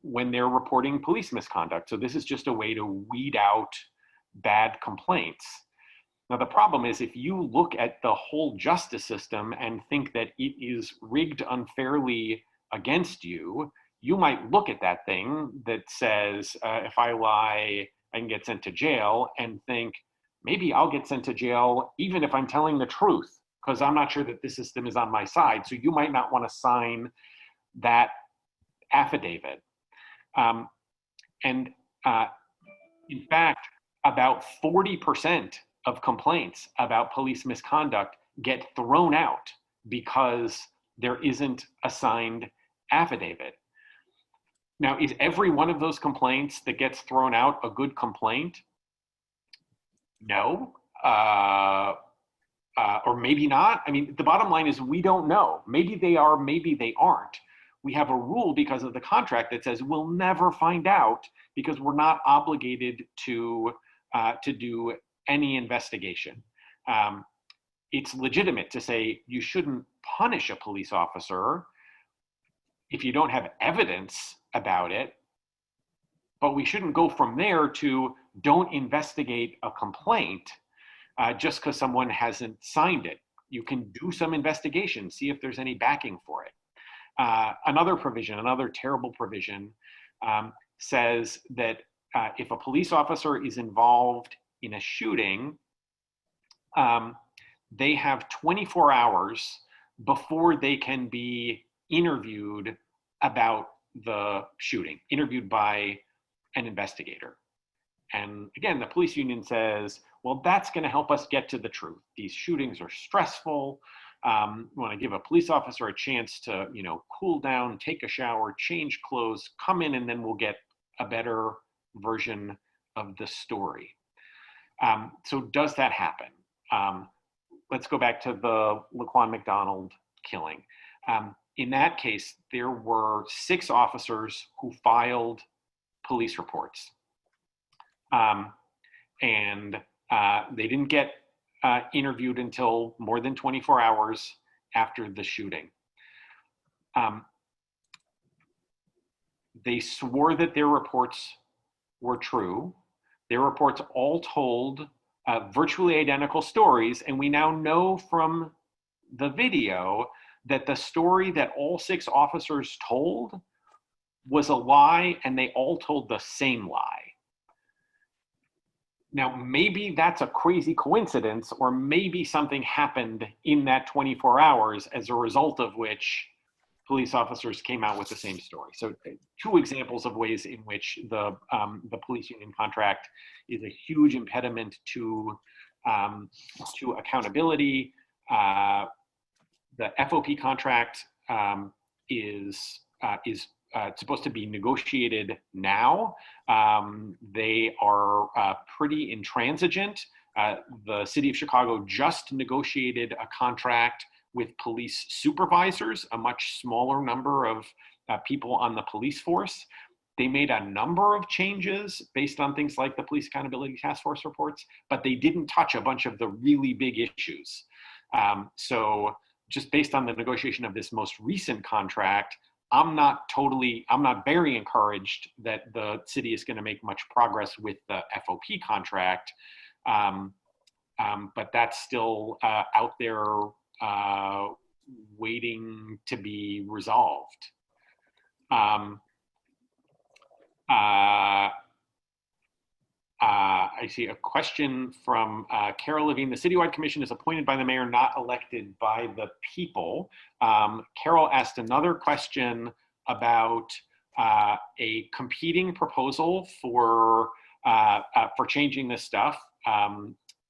when they're reporting police misconduct. So this is just a way to weed out bad complaints. Now, the problem is, if you look at the whole justice system and think that it is rigged unfairly against you, you might look at that thing that says, if I lie, I can get sent to jail, and think, maybe I'll get sent to jail even if I'm telling the truth, because I'm not sure that the system is on my side. So you might not want to sign that affidavit. In fact, about 40% of complaints about police misconduct get thrown out because there isn't a signed affidavit. Now, is every one of those complaints that gets thrown out a good complaint? No. Or maybe not. I mean, the bottom line is we don't know. Maybe they are, maybe they aren't. We have a rule because of the contract that says we'll never find out because we're not obligated to do any investigation. It's legitimate to say you shouldn't punish a police officer if you don't have evidence about it, but we shouldn't go from there to don't investigate a complaint just because someone hasn't signed it. You can do some investigation, see if there's any backing for it. Another provision, another terrible provision, says that if a police officer is involved in a shooting, they have 24 hours before they can be interviewed about the shooting, interviewed by an investigator. And again, the police union says, well, that's going to help us get to the truth. These shootings are stressful. We want to give a police officer a chance to, cool down, take a shower, change clothes, come in, and then we'll get a better version of the story. So does that happen? Let's go back to the Laquan McDonald killing. In that case, there were 6 officers who filed police reports. And they didn't get interviewed until more than 24 hours after the shooting. They swore that their reports were true. Their reports all told virtually identical stories, and we now know from the video that the story that all 6 officers told was a lie, and they all told the same lie. Now, maybe that's a crazy coincidence, or maybe something happened in that 24 hours as a result of which police officers came out with the same story. So 2 examples of ways in which the police union contract is a huge impediment to accountability. The FOP contract is supposed to be negotiated now. They are pretty intransigent. The city of Chicago just negotiated a contract with police supervisors, a much smaller number of people on the police force. They made a number of changes based on things like the Police Accountability Task Force reports, but they didn't touch a bunch of the really big issues. So just based on the negotiation of this most recent contract, I'm not very encouraged that the city is going to make much progress with the FOP contract, but that's still out there waiting to be resolved. I see a question from Carol Levine. The citywide commission is appointed by the mayor, not elected by the people. Carol asked another question about a competing proposal for changing this stuff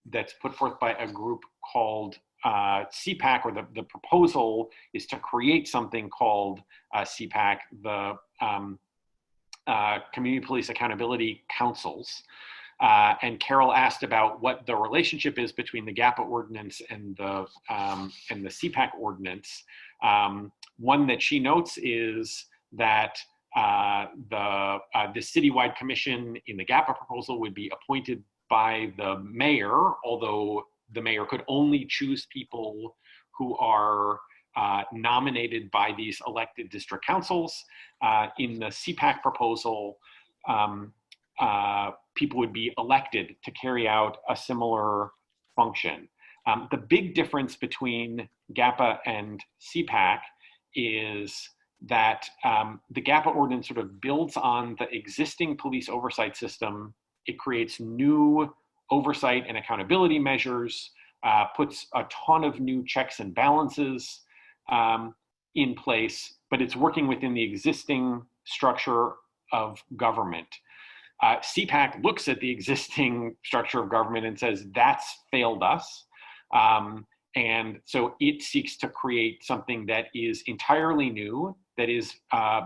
that's put forth by a group called CPAC, or the proposal is to create something called CPAC, the Community Police Accountability Councils. And Carol asked about what the relationship is between the GAPA ordinance and the CPAC ordinance. One that she notes is that the citywide commission in the GAPA proposal would be appointed by the mayor, although the mayor could only choose people who are nominated by these elected district councils. In the CPAC proposal, people would be elected to carry out a similar function. The big difference between GAPA and CPAC is that the GAPA ordinance sort of builds on the existing police oversight system. It creates new oversight and accountability measures, puts a ton of new checks and balances in place, but it's working within the existing structure of government. CPAC looks at the existing structure of government and says, that's failed us. And so it seeks to create something that is entirely new, that is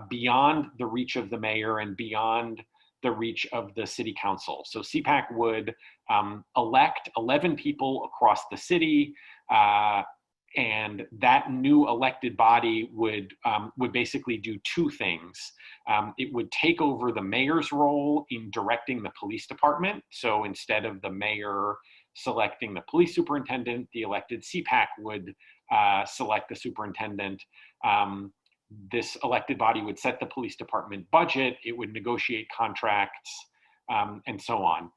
beyond the reach of the mayor and beyond the reach of the city council. So CPAC would elect 11 people across the city, and that new elected body would basically do two things. It would take over the mayor's role in directing the police department. So instead of the mayor selecting the police superintendent, the elected CPAC would select the superintendent. This elected body would set the police department budget, it would negotiate contracts, and so on.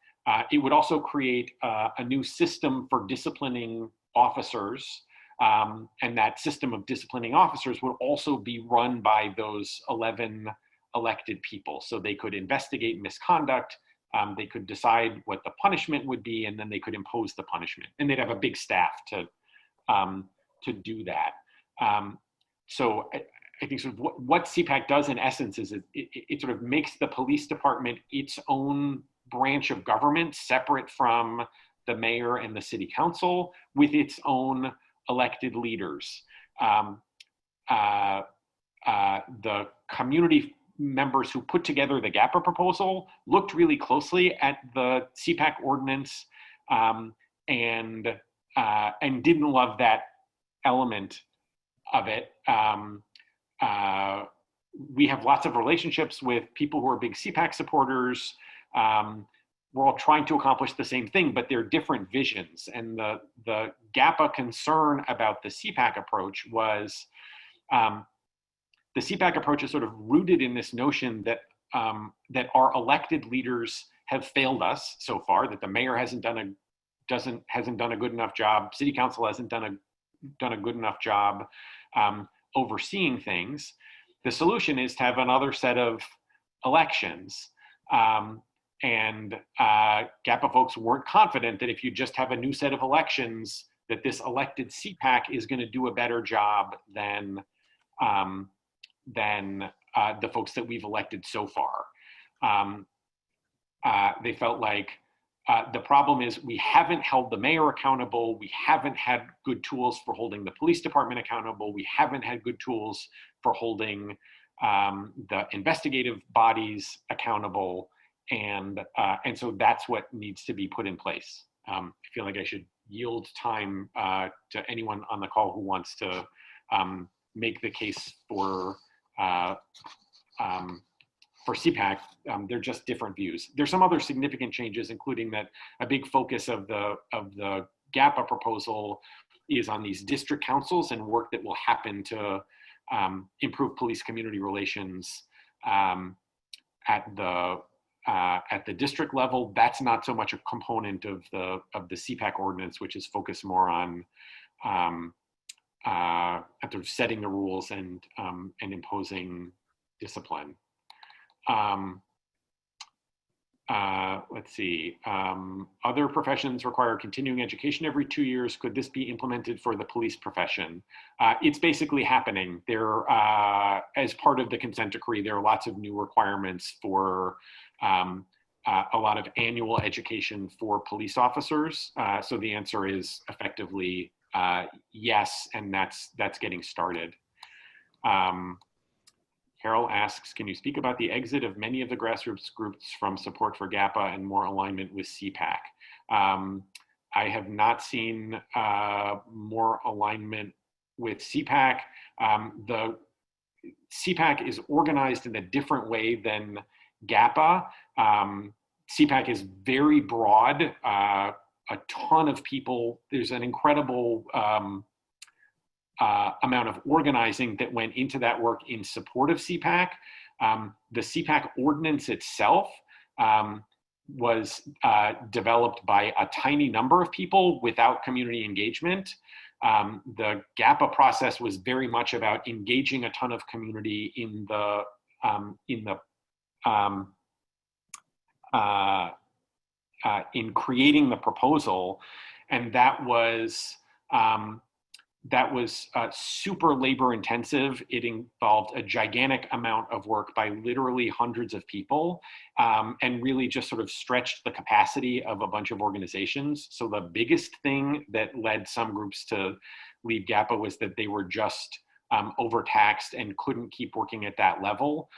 It would also create a new system for disciplining officers, and that system of disciplining officers would also be run by those 11 elected people. So they could investigate misconduct, they could decide what the punishment would be, and then they could impose the punishment. And they'd have a big staff to do that. So I think sort of what CPAC does in essence is it sort of makes the police department its own branch of government, separate from the mayor and the city council, with its own elected leaders. The community members who put together the GAPA proposal looked really closely at the CPAC ordinance and didn't love that element of it. We have lots of relationships with people who are big CPAC supporters. We're all trying to accomplish the same thing, but they're different visions. And the GAPA concern about the CPAC approach was the CPAC approach is sort of rooted in this notion that that our elected leaders have failed us so far, that the mayor hasn't done a good enough job, city council hasn't done a good enough job overseeing things. The solution is to have another set of elections. And GAPA folks weren't confident that if you just have a new set of elections, that this elected CPAC is going to do a better job than the folks that we've elected so far. They felt like the problem is we haven't held the mayor accountable. We haven't had good tools for holding the police department accountable. We haven't had good tools for holding the investigative bodies accountable. And so that's what needs to be put in place. I feel like I should yield time to anyone on the call who wants to make the case for CPAC. They're just different views. There's some other significant changes, including that a big focus of the GAPA proposal is on these district councils and work that will happen to improve police community relations at the district level. That's not so much a component of the CPAC ordinance, which is focused more on sort of setting the rules and imposing discipline. Let's see. Other professions require continuing education every 2 years. Could this be implemented for the police profession? It's basically happening. There, as part of the consent decree, there are lots of new requirements for a lot of annual education for police officers. So the answer is effectively yes, and that's getting started. Carol asks, can you speak about the exit of many of the grassroots groups from support for GAPA and more alignment with CPAC? I have not seen more alignment with CPAC. The CPAC is organized in a different way than GAPA. CPAC is very broad, a ton of people. There's an incredible amount of organizing that went into that work in support of CPAC. The CPAC ordinance itself was developed by a tiny number of people without community engagement. The GAPA process was very much about engaging a ton of community in creating the proposal, and that was that was super labor intensive. It involved a gigantic amount of work by literally hundreds of people, and really just sort of stretched the capacity of a bunch of organizations. So the biggest thing that led some groups to leave GAPA was that they were just overtaxed and couldn't keep working at that level.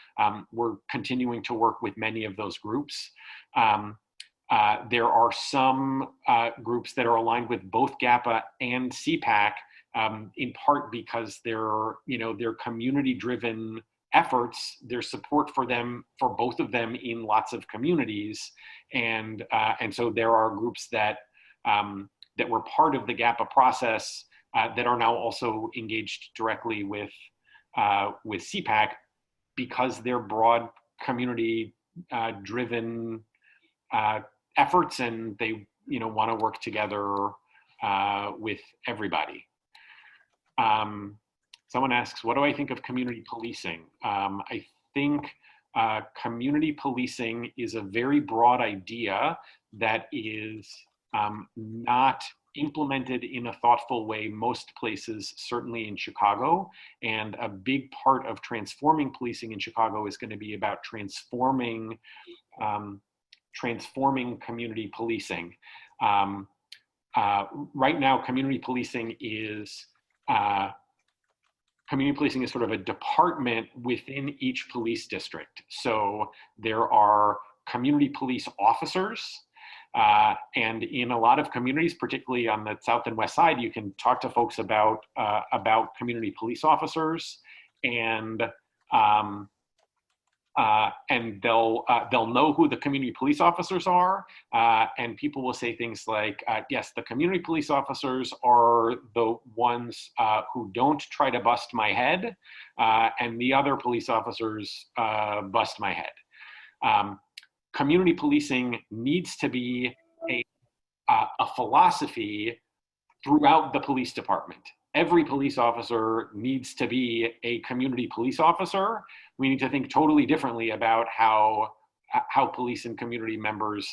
We're continuing to work with many of those groups. There are some groups that are aligned with both GAPA and CPAC, in part because they're community-driven efforts. There's support for them, for both of them, in lots of communities, and so there are groups that that were part of the GAPA process that are now also engaged directly with CPAC because they're broad community-driven efforts, and they want to work together with everybody. Someone asks, what do I think of community policing? I think community policing is a very broad idea that is not implemented in a thoughtful way most places, certainly in Chicago. And a big part of transforming policing in Chicago is going to be about transforming community policing. Right now, community policing is sort of a department within each police district. So there are community police officers, and in a lot of communities, particularly on the South and West Side, you can talk to folks about community police officers, and they'll know who the community police officers are, and people will say things like, yes, the community police officers are the ones who don't try to bust my head, and the other police officers bust my head. Community policing needs to be a philosophy throughout the police department. Every police officer needs to be a community police officer. We need to think totally differently about how police and community members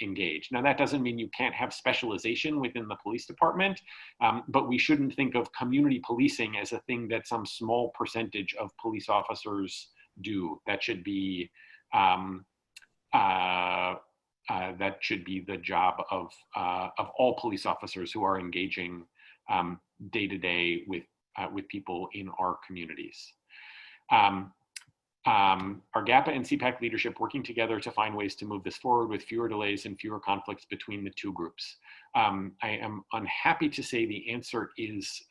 engage. Now, that doesn't mean you can't have specialization within the police department, but we shouldn't think of community policing as a thing that some small percentage of police officers do. That should be the job of all police officers who are engaging day to day with people in our communities. Are GAPA and CPAC leadership working together to find ways to move this forward with fewer delays and fewer conflicts between the two groups? I am unhappy to say the answer is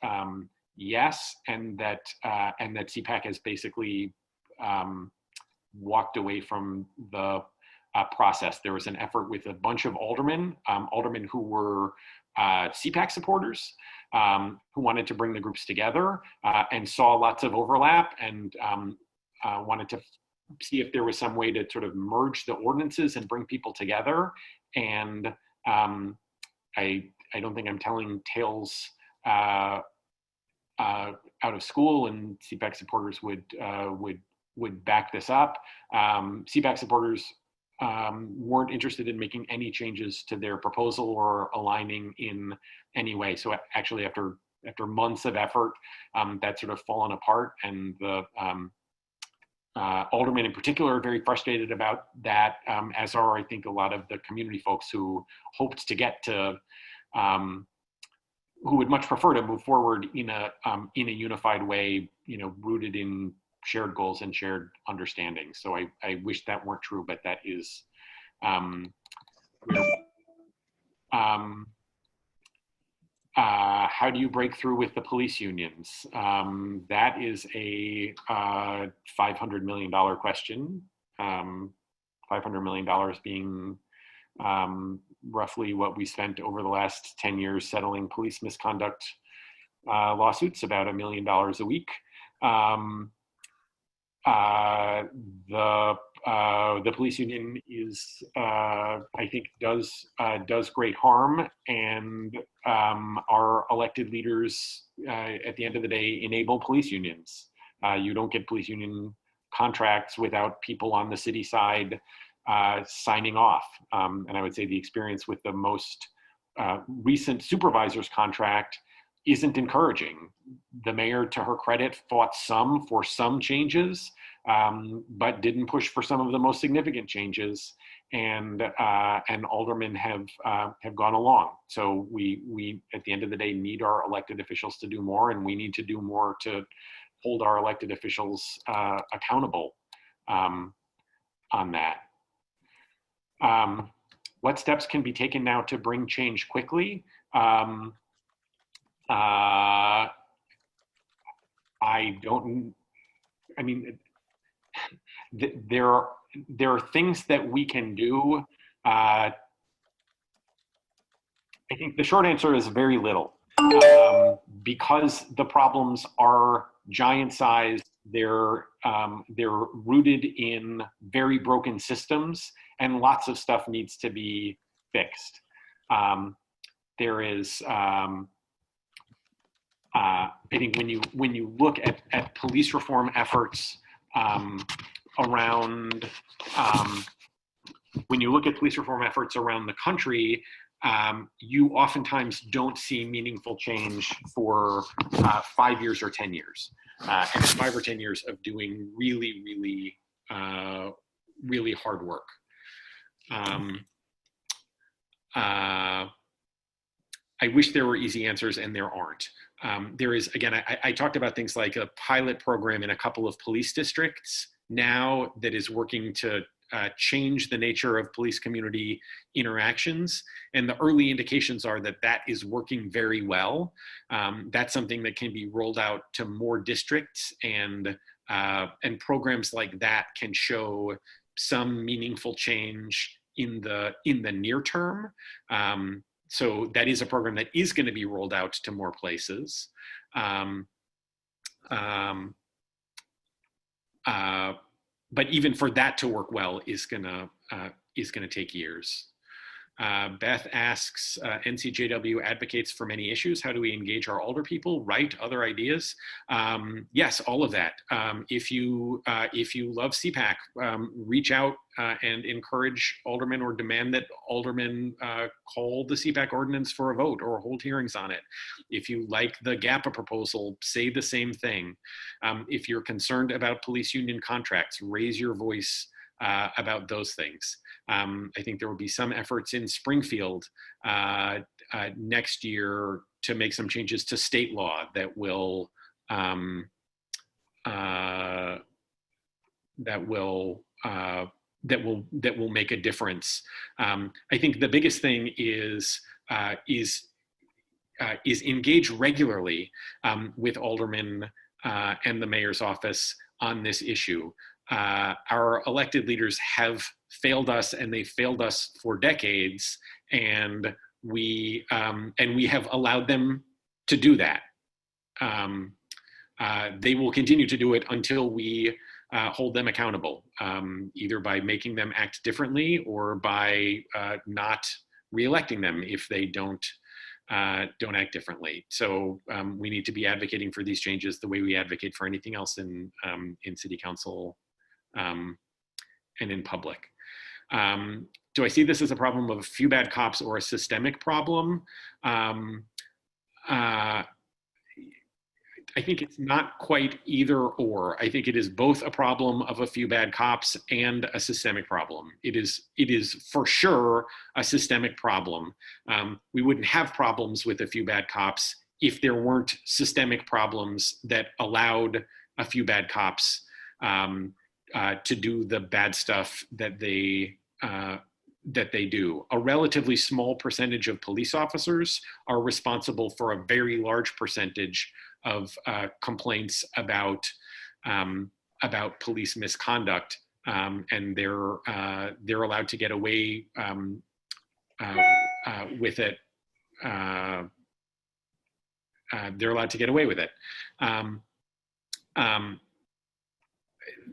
yes, and that CPAC has basically walked away from the process. There was an effort with a bunch of aldermen who were CPAC supporters, who wanted to bring the groups together and saw lots of overlap, and wanted to see if there was some way to sort of merge the ordinances and bring people together. And I don't think I'm telling tales out of school, and CPAC supporters would back this up. CPAC supporters weren't interested in making any changes to their proposal or aligning in any way. So actually, after months of effort, that's sort of fallen apart, and the aldermen in particular are very frustrated about that, as are, I think, a lot of the community folks who hoped to get to, who would much prefer to move forward in a unified way, rooted in shared goals and shared understanding. So I wish that weren't true, but that is. How do you break through with the police unions? That is a $500 million question. $500 million being roughly what we spent over the last 10 years settling police misconduct lawsuits, about $1 million a week. The police union is, I think, does great harm, and our elected leaders, at the end of the day, enable police unions. You don't get police union contracts without people on the city side signing off. And I would say the experience with the most recent supervisor's contract isn't encouraging. The mayor, to her credit, fought for some changes, but didn't push for some of the most significant changes. And aldermen have gone along. So we at the end of the day need our elected officials to do more, and we need to do more to hold our elected officials accountable on that. What steps can be taken now to bring change quickly? There are things that we can do. I think the short answer is very little. Because the problems are giant sized, they're rooted in very broken systems, and lots of stuff needs to be fixed. There is, I think when you look at police reform efforts around the country, you oftentimes don't see meaningful change for 5 years or 10 years. And it's 5 or 10 years of doing really, really, really hard work. I wish there were easy answers, and there aren't. There is, again, I talked about things like a pilot program in a couple of police districts now that is working to change the nature of police community interactions. And the early indications are that that is working very well. That's something that can be rolled out to more districts, and programs like that can show some meaningful change in the near term. So that is a program that is going to be rolled out to more places. But even for that to work well is gonna take years. Beth asks, NCJW advocates for many issues. How do we engage our older people? Right, other ideas? Yes, all of that. If you love CPAC, reach out and encourage aldermen, or demand that aldermen call the CPAC ordinance for a vote or hold hearings on it. If you like the GAPA proposal, say the same thing. If you're concerned about police union contracts, raise your voice about those things. I think there will be some efforts in Springfield next year to make some changes to state law that will make a difference. I think the biggest thing is engage regularly with aldermen and the mayor's office on this issue. Our elected leaders have failed us, and they failed us for decades, and we have allowed them to do that. They will continue to do it until we hold them accountable, either by making them act differently or by not reelecting them if they don't act differently. So we need to be advocating for these changes the way we advocate for anything else in city council and in public. Do I see this as a problem of a few bad cops or a systemic problem? I think it's not quite either or. I think it is both a problem of a few bad cops and a systemic problem. It is for sure a systemic problem. We wouldn't have problems with a few bad cops if there weren't systemic problems that allowed a few bad cops to do the bad stuff that they do. A relatively small percentage of police officers are responsible for a very large percentage of complaints about police misconduct, and they're allowed to get away with it. They're allowed to get away with it.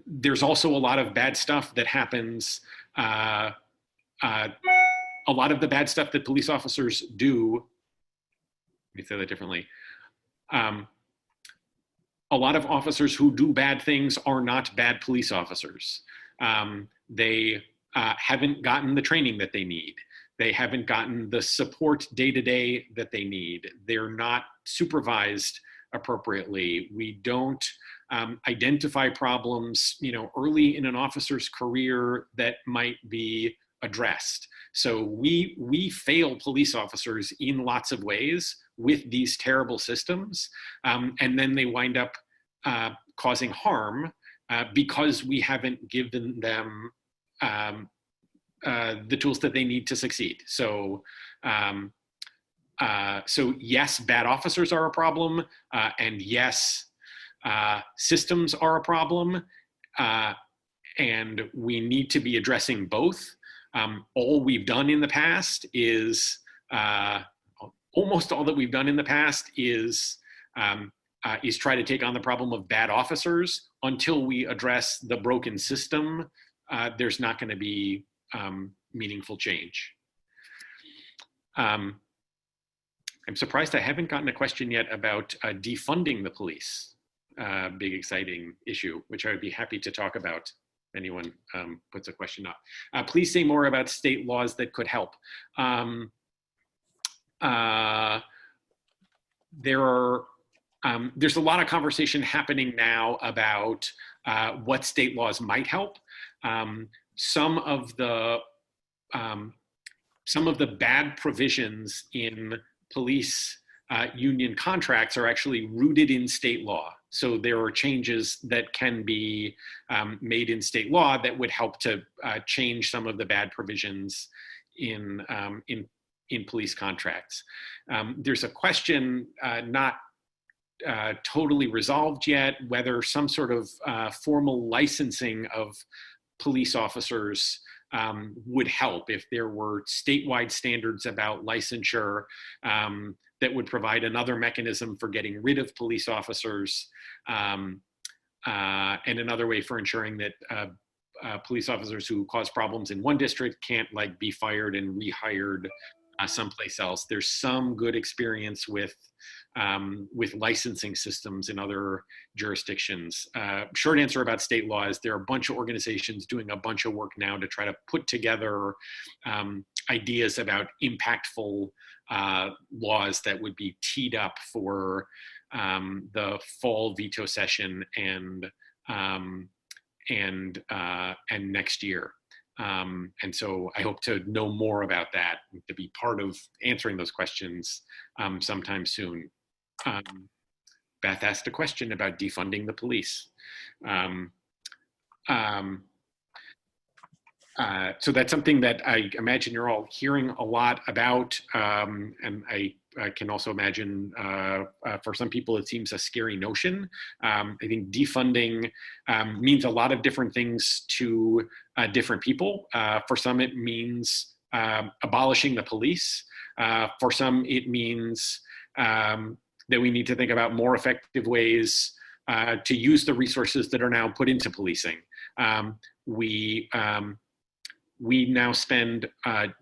There's also a lot of bad stuff that happens. A lot of the bad stuff that police officers do, let me say that differently. A lot of officers who do bad things are not bad police officers. They haven't gotten the training that they need. They haven't gotten the support day to day that they need. They're not supervised appropriately. We don't identify problems, early in an officer's career that might be addressed. So we fail police officers in lots of ways with these terrible systems, and then they wind up causing harm because we haven't given them the tools that they need to succeed. So yes, bad officers are a problem, and yes, systems are a problem, and we need to be addressing both. All we've done in the past is, almost all that we've done in the past is try to take on the problem of bad officers. Until we address the broken system, there's not going to be meaningful change. I'm surprised I haven't gotten a question yet about defunding the police. Big, exciting issue, which I would be happy to talk about if anyone puts a question up. Please say more about state laws that could help. There's a lot of conversation happening now about what state laws might help. Some of the bad provisions in police union contracts are actually rooted in state law. So there are changes that can be made in state law that would help to change some of the bad provisions in police contracts. There's a question not totally resolved yet, whether some sort of formal licensing of police officers would help if there were statewide standards about licensure that would provide another mechanism for getting rid of police officers, and another way for ensuring that police officers who cause problems in one district can't be fired and rehired someplace else. There's some good experience with licensing systems in other jurisdictions. Short answer about state law is there are a bunch of organizations doing a bunch of work now to try to put together ideas about impactful laws that would be teed up for the fall veto session and next year. And so I hope to know more about that, to be part of answering those questions sometime soon. Beth asked a question about defunding the police. So that's something that I imagine you're all hearing a lot about, and I can also imagine for some people it seems a scary notion. I think defunding means a lot of different things to different people. For some it means abolishing the police. For some it means that we need to think about more effective ways to use the resources that are now put into policing. We now spend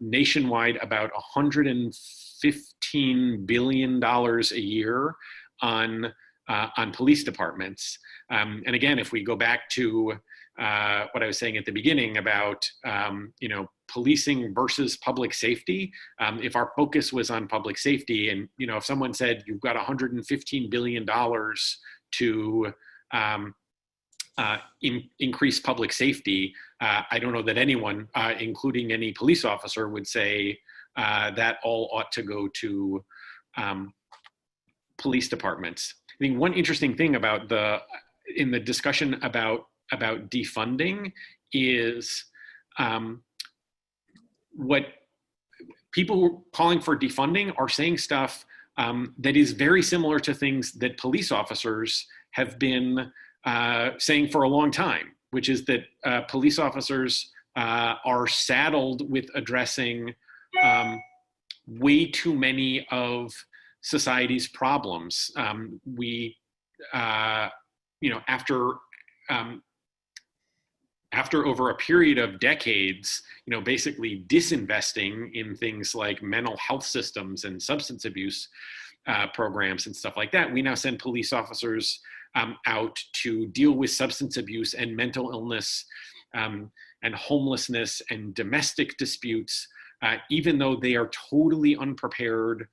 nationwide about $115 billion a year on police departments. And again, if we go back to what I was saying at the beginning about policing versus public safety, if our focus was on public safety, and if someone said you've got $115 billion to increase public safety, I don't know that anyone, including any police officer, would say that all ought to go to police departments. I think one interesting thing about in the discussion about defunding is what people calling for defunding are saying stuff that is very similar to things that police officers have been saying for a long time, which is that police officers are saddled with addressing way too many of society's problems. After over a period of decades, basically disinvesting in things like mental health systems and substance abuse programs and stuff like that, we now send police officers out to deal with substance abuse and mental illness and homelessness and domestic disputes even though they are totally unprepared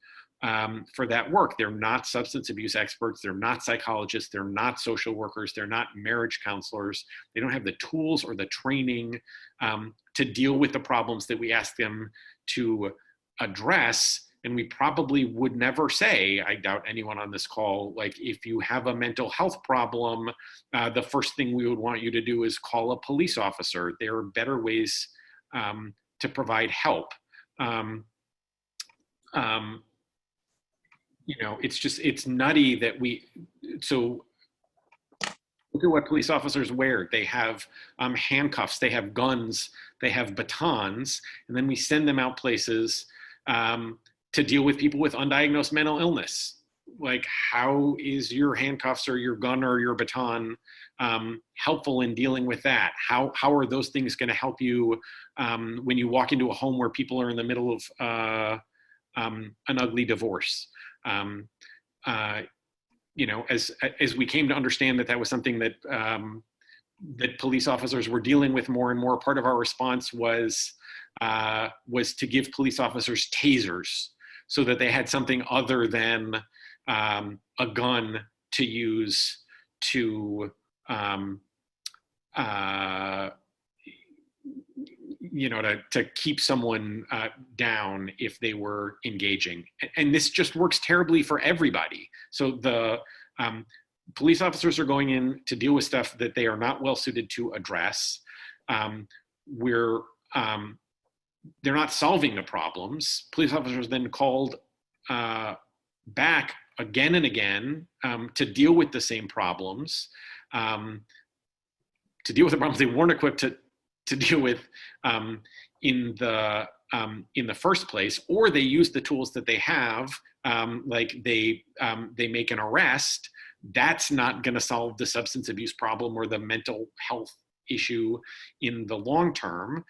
for that work. They're not substance abuse experts. They're not psychologists. They're not social workers. They're not marriage counselors. They don't have the tools or the training to deal with the problems that we ask them to address. And we probably would never say, I doubt anyone on this call, like, if you have a mental health problem, the first thing we would want you to do is call a police officer. There are better ways to provide help. It's nutty that so look at what police officers wear. They have handcuffs, they have guns, they have batons, and then we send them out places to deal with people with undiagnosed mental illness. Like, how is your handcuffs or your gun or your baton helpful in dealing with that? How are those things going to help you when you walk into a home where people are in the middle of an ugly divorce? As we came to understand that was something that that police officers were dealing with more and more, part of our response was to give police officers tasers, so that they had something other than a gun to use to to keep someone down if they were engaging. And this just works terribly for everybody. So the police officers are going in to deal with stuff that they are not well suited to address. They're not solving the problems. Police officers then called back again and again to deal with the same problems, to deal with the problems they weren't equipped to deal with in the first place, or they use the tools that they have, like they make an arrest. That's not going to solve the substance abuse problem or the mental health issue in the long term.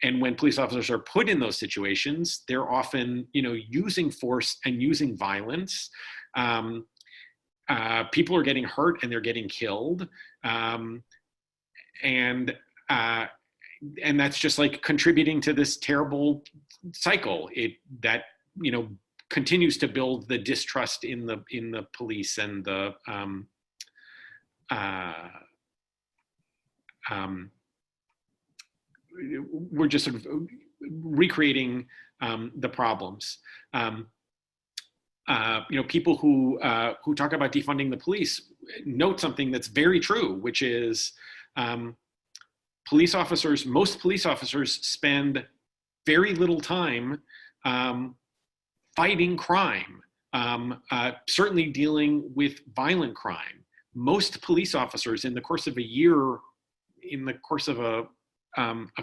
And when police officers are put in those situations, they're often, using force and using violence. People are getting hurt and they're getting killed. And that's just like contributing to this terrible cycle that continues to build the distrust in the police and the we're just sort of recreating the problems. People who talk about defunding the police note something that's very true, which is most police officers spend very little time fighting crime, certainly dealing with violent crime. Most police officers in the course of a year, in the course of a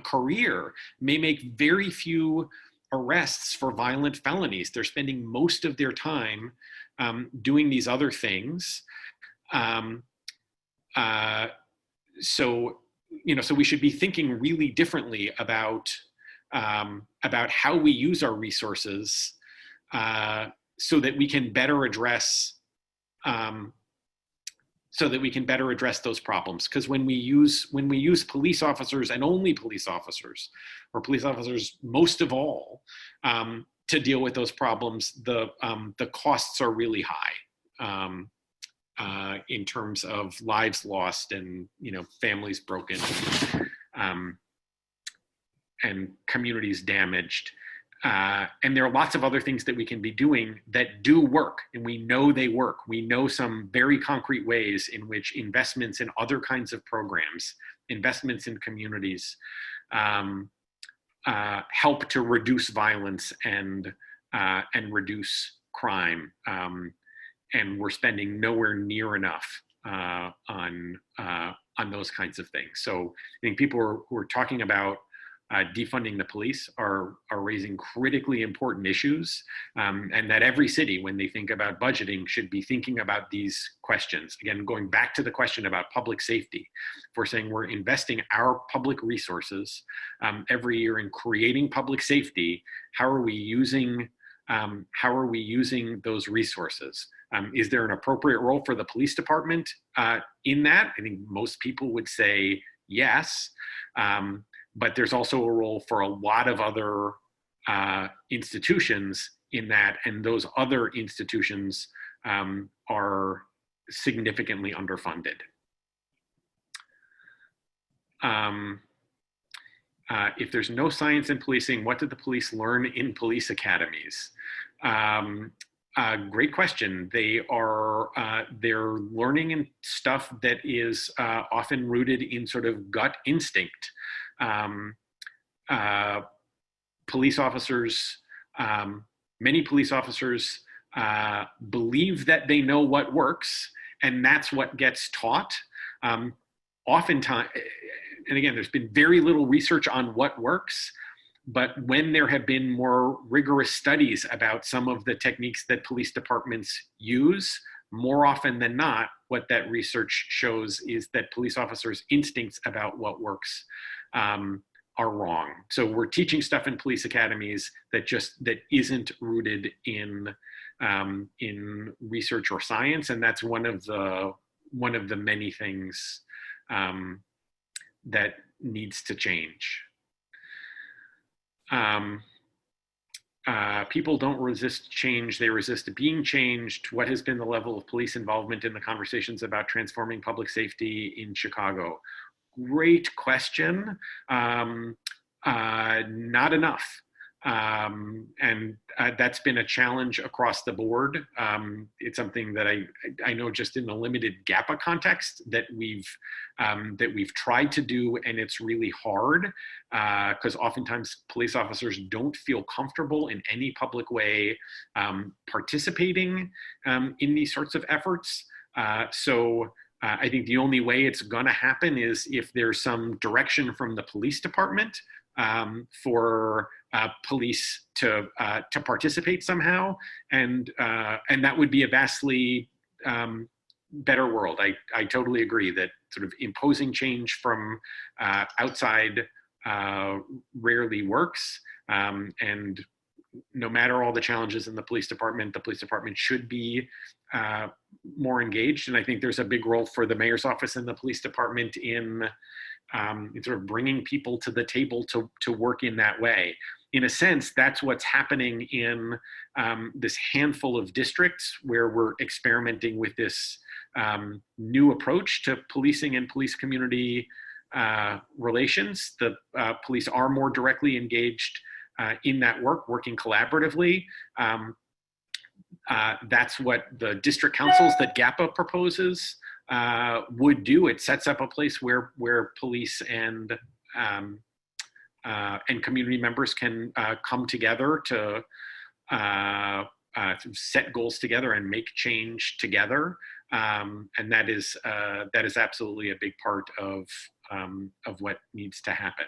career, may make very few arrests for violent felonies. They're spending most of their time doing these other things. So we should be thinking really differently about how we use our resources so that we can better address those problems. Because when we use police officers, and only police officers, or police officers most of all, to deal with those problems, the costs are really high in terms of lives lost and families broken, and communities damaged. And there are lots of other things that we can be doing that do work, and we know they work. We know some very concrete ways in which investments in other kinds of programs, investments in communities, help to reduce violence and reduce crime. And we're spending nowhere near enough on those kinds of things. So I think people who are talking about defunding the police are raising critically important issues, and that every city, when they think about budgeting, should be thinking about these questions. Again, going back to the question about public safety, if we're saying we're investing our public resources every year in creating public safety, how are we using those resources? Is there an appropriate role for the police department in that? I think most people would say yes. But there's also a role for a lot of other institutions in that, and those other institutions are significantly underfunded. If there's no science in policing, what did the police learn in police academies? Great question. They're learning in stuff that is often rooted in sort of gut instinct. Police officers, many police officers believe that they know what works, and that's what gets taught. Oftentimes, and again, there's been very little research on what works, but when there have been more rigorous studies about some of the techniques that police departments use, more often than not, what that research shows is that police officers' instincts about what works are wrong. So we're teaching stuff in police academies that isn't rooted in research or science, and that's one of the many things that needs to change. People don't resist change, they resist being changed. What has been the level of police involvement in the conversations about transforming public safety in Chicago? Great question. Not enough. And that's been a challenge across the board. It's something that I know just in the limited GAPA context that we've tried to do, and it's really hard because oftentimes police officers don't feel comfortable in any public way participating in these sorts of efforts. So I think the only way it's going to happen is if there's some direction from the police department for police to participate somehow, and that would be a vastly better world. I totally agree that sort of imposing change from outside rarely works, and no matter all the challenges in the police department should be more engaged. And I think there's a big role for the mayor's office and the police department in sort of bringing people to the table to work in that way. In a sense, that's what's happening in this handful of districts where we're experimenting with this new approach to policing and police community relations. The police are more directly engaged in that work, working collaboratively. That's what the district councils that GAPA proposes would do. It sets up a place where police and community members can come together to set goals together and make change together, and that is absolutely a big part of what needs to happen.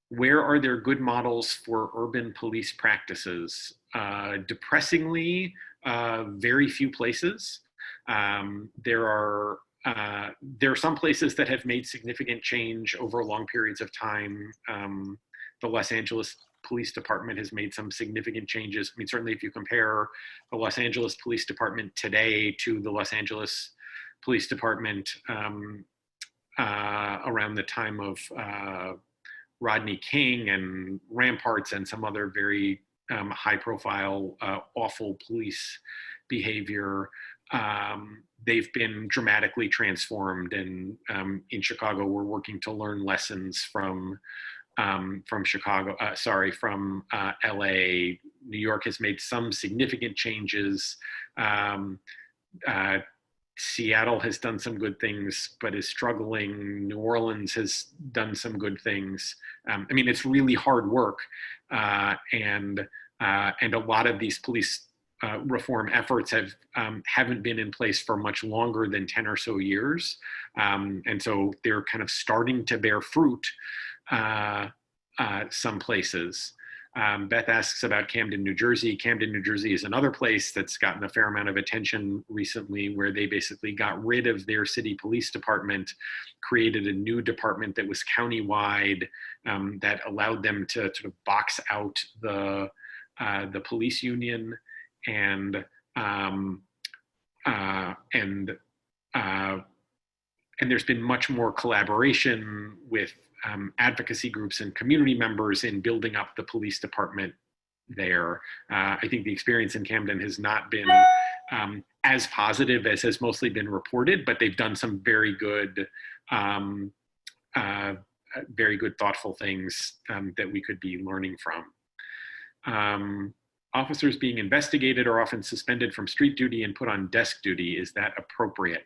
Where are there good models for urban police practices? Depressingly, very few places. There are some places that have made significant change over long periods of time. The Los Angeles Police Department has made some significant changes. I mean, certainly if you compare the Los Angeles Police Department today to the Los Angeles Police Department around the time of Rodney King and Ramparts and some other very high-profile, awful police behavior, they've been dramatically transformed. And in Chicago, we're working to learn lessons from Chicago. From LA. New York has made some significant changes. Seattle has done some good things, but is struggling. New Orleans has done some good things. I mean, it's really hard work, and a lot of these police reform efforts haven't been in place for much longer than 10 or so years, and so they're kind of starting to bear fruit some places. Beth asks about Camden, New Jersey. Camden, New Jersey is another place that's gotten a fair amount of attention recently, where they basically got rid of their city police department, created a new department that was countywide, that allowed them to sort of box out the police union and and there's been much more collaboration with advocacy groups and community members in building up the police department there. I think the experience in Camden has not been as positive as has mostly been reported, but they've done some very good, thoughtful things that we could be learning from. Officers being investigated are often suspended from street duty and put on desk duty. Is that appropriate?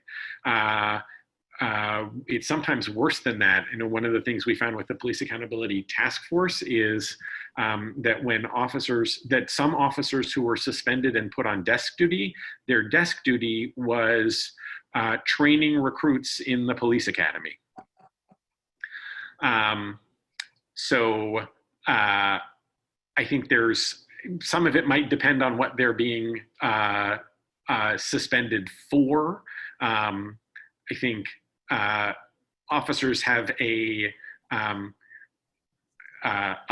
It's sometimes worse than that. You know, one of the things we found with the Police Accountability Task Force is that some officers who were suspended and put on desk duty, their desk duty was training recruits in the police academy. So I think some of it might depend on what they're being suspended for. I think officers have a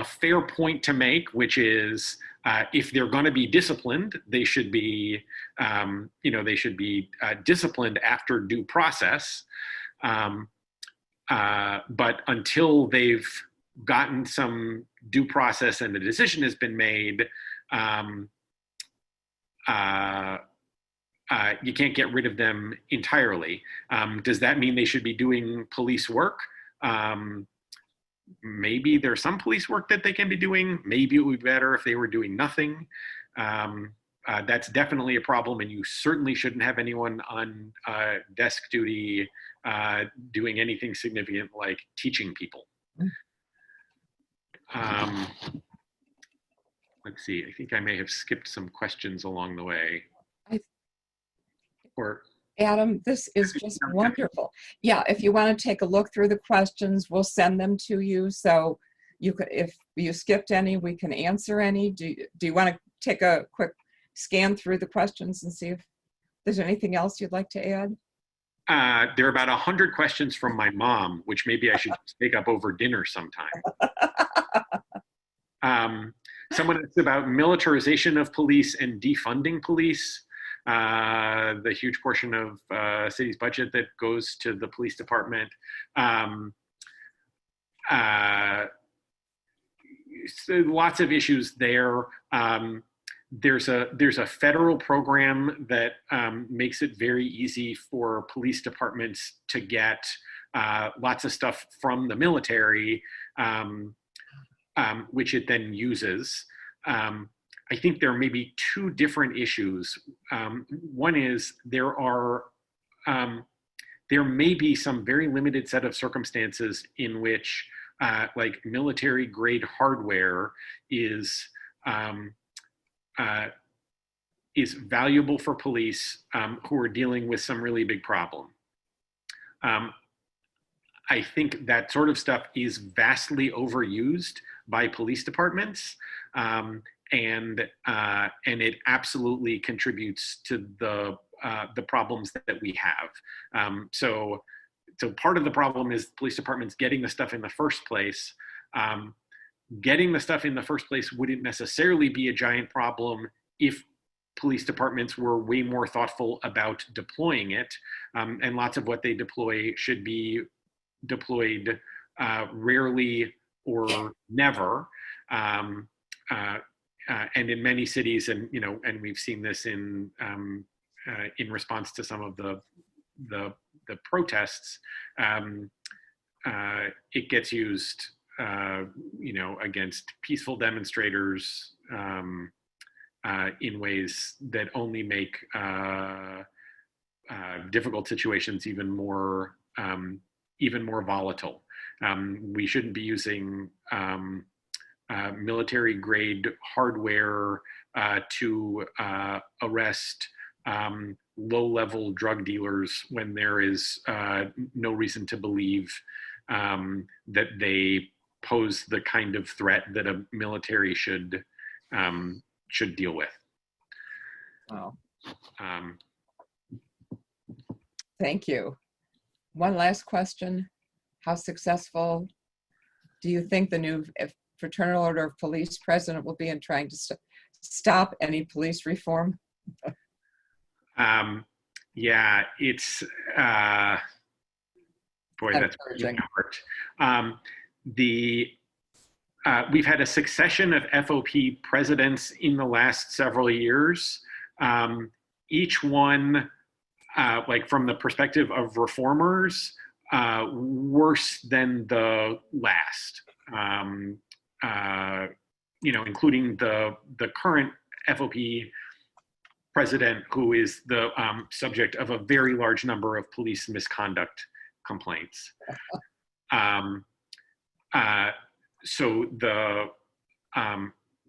fair point to make, which is if they're going to be disciplined, they should be, disciplined after due process. But until they've gotten some due process and the decision has been made, you can't get rid of them entirely. Does that mean they should be doing police work? Maybe there's some police work that they can be doing. Maybe it would be better if they were doing nothing. That's definitely a problem, and you certainly shouldn't have anyone on desk duty doing anything significant like teaching people. Let's see, I think I may have skipped some questions along the way. Adam, this is just wonderful. Yeah, if you want to take a look through the questions, we'll send them to you. So you could, if you skipped any, we can answer any. Do you want to take a quick scan through the questions and see if there's anything else you'd like to add? There are about 100 questions from my mom, which maybe I should take up over dinner sometime. Someone asked about militarization of police and defunding police. The huge portion of city's budget that goes to the police department. So lots of issues there. There's a federal program that makes it very easy for police departments to get lots of stuff from the military, which it then uses. I think there may be two different issues. One is there may be some very limited set of circumstances in which like military grade hardware is valuable for police who are dealing with some really big problem. I think that sort of stuff is vastly overused by police departments. And it absolutely contributes to the problems that we have. So part of the problem is police departments getting the stuff in the first place. Getting the stuff in the first place wouldn't necessarily be a giant problem if police departments were way more thoughtful about deploying it. And lots of what they deploy should be deployed rarely or never. And in many cities, and we've seen this in response to some of the protests, it gets used, against peaceful demonstrators in ways that only make difficult situations even more volatile. We shouldn't be using military grade hardware to arrest low-level drug dealers when there is no reason to believe that they pose the kind of threat that a military should deal with. Wow. Thank you. One last question. How successful do you think the new Fraternal Order of Police president will be in trying to stop any police reform? Yeah, it's Boy, that's encouraging. heart. We've had a succession of FOP presidents in the last several years. Each one, like from the perspective of reformers, worse than the last. Including the current FOP president, who is the subject of a very large number of police misconduct complaints. So the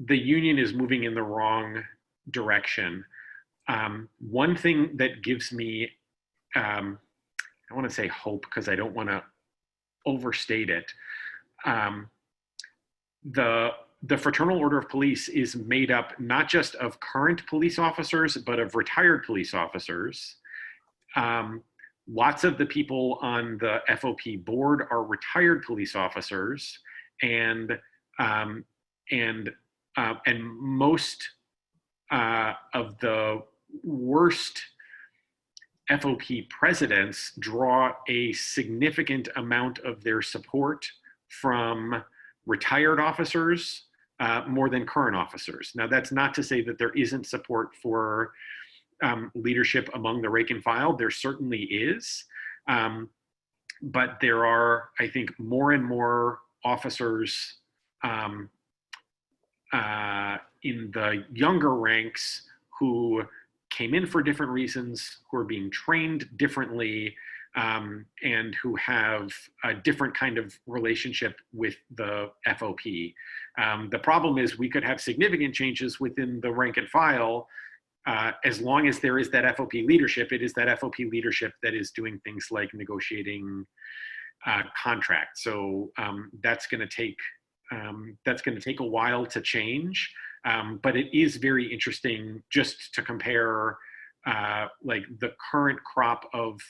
union is moving in the wrong direction. One thing that gives me, I want to say hope because I don't want to overstate it. The Fraternal Order of Police is made up not just of current police officers, but of retired police officers. Lots of the people on the FOP board are retired police officers, and most of the worst FOP presidents draw a significant amount of their support from retired officers more than current officers. Now, that's not to say that there isn't support for leadership among the rank and file. There certainly is. But there are, I think, more and more officers in the younger ranks who came in for different reasons, who are being trained differently, and who have a different kind of relationship with the FOP. The problem is we could have significant changes within the rank and file as long as there is that FOP leadership. It is that FOP leadership that is doing things like negotiating contracts. So that's going to take a while to change. But it is very interesting just to compare like the current crop of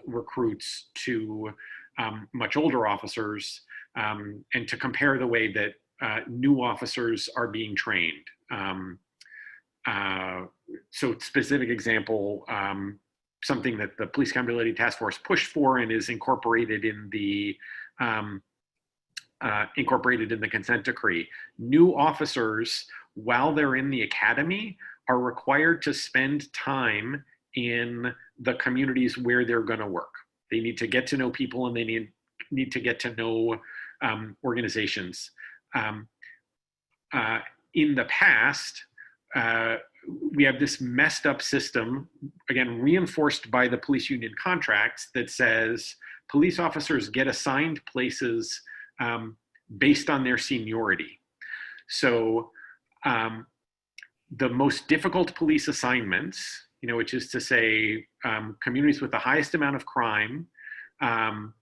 recruits to much older officers, and to compare the way that new officers are being trained. So specific example, something that the Police Accountability Task Force pushed for and is incorporated in the consent decree. New officers, while they're in the academy, are required to spend time in the communities where they're going to work. They need to get to know people, and they need to get to know organizations. In the past, we have this messed up system, again, reinforced by the police union contracts, that says police officers get assigned places based on their seniority. So the most difficult police assignments, which is to say communities with the highest amount of crime, and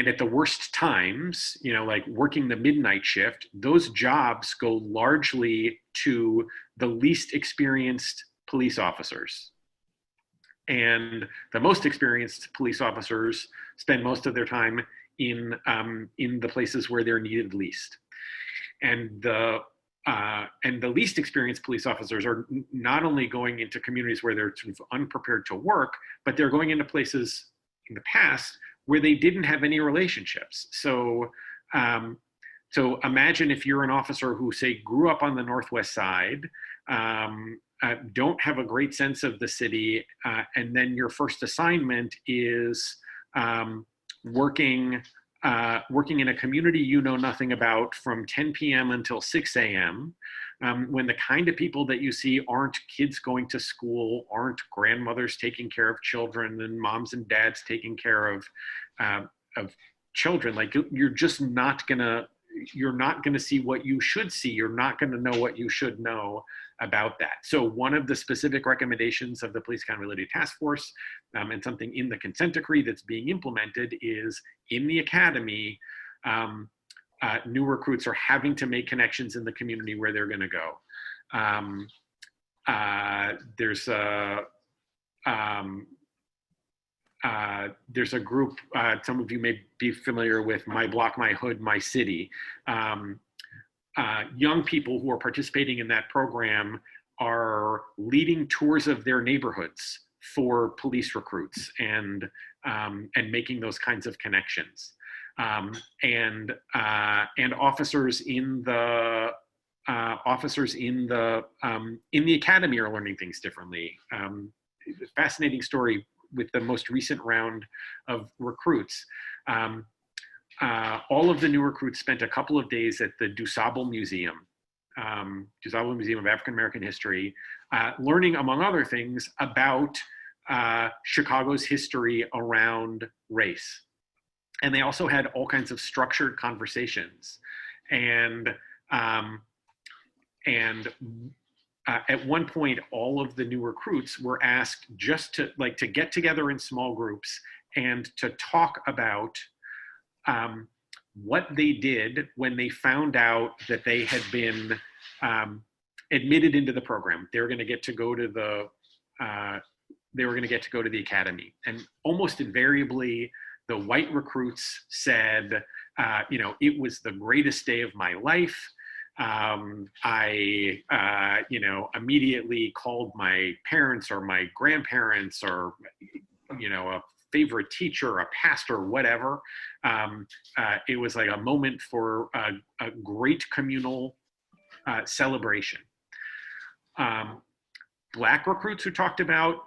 at the worst times, like working the midnight shift, those jobs go largely to the least experienced police officers. And the most experienced police officers spend most of their time in the places where they're needed least. And the least experienced police officers are not only going into communities where they're sort of unprepared to work, but they're going into places in the past where they didn't have any relationships. So imagine if you're an officer who, say, grew up on the Northwest Side, don't have a great sense of the city, and then your first assignment is working in a community you know nothing about from 10 p.m. until 6 a.m., when the kind of people that you see aren't kids going to school, aren't grandmothers taking care of children, and moms and dads taking care of children. Like, you're not gonna see what you should see. You're not gonna know what you should know about that. So one of the specific recommendations of the Police Accountability Task Force, and something in the consent decree that's being implemented, is in the academy, new recruits are having to make connections in the community where they're going to go. There's a group, some of you may be familiar with My Block, My Hood, My City. Young people who are participating in that program are leading tours of their neighborhoods for police recruits and making those kinds of connections. And officers in the academy are learning things differently. Fascinating story with the most recent round of recruits. All of the new recruits spent a couple of days at the DuSable Museum, DuSable Museum of African American History, learning, among other things, about Chicago's history around race. And they also had all kinds of structured conversations. And at one point, all of the new recruits were asked just to get together in small groups and to talk about what they did when they found out that they had been admitted into the program. They were going to get to go to the academy, and almost invariably, the white recruits said, it was the greatest day of my life. I immediately called my parents or my grandparents or, a favorite teacher, a pastor, whatever. It was like a moment for a great communal celebration. Black recruits who talked about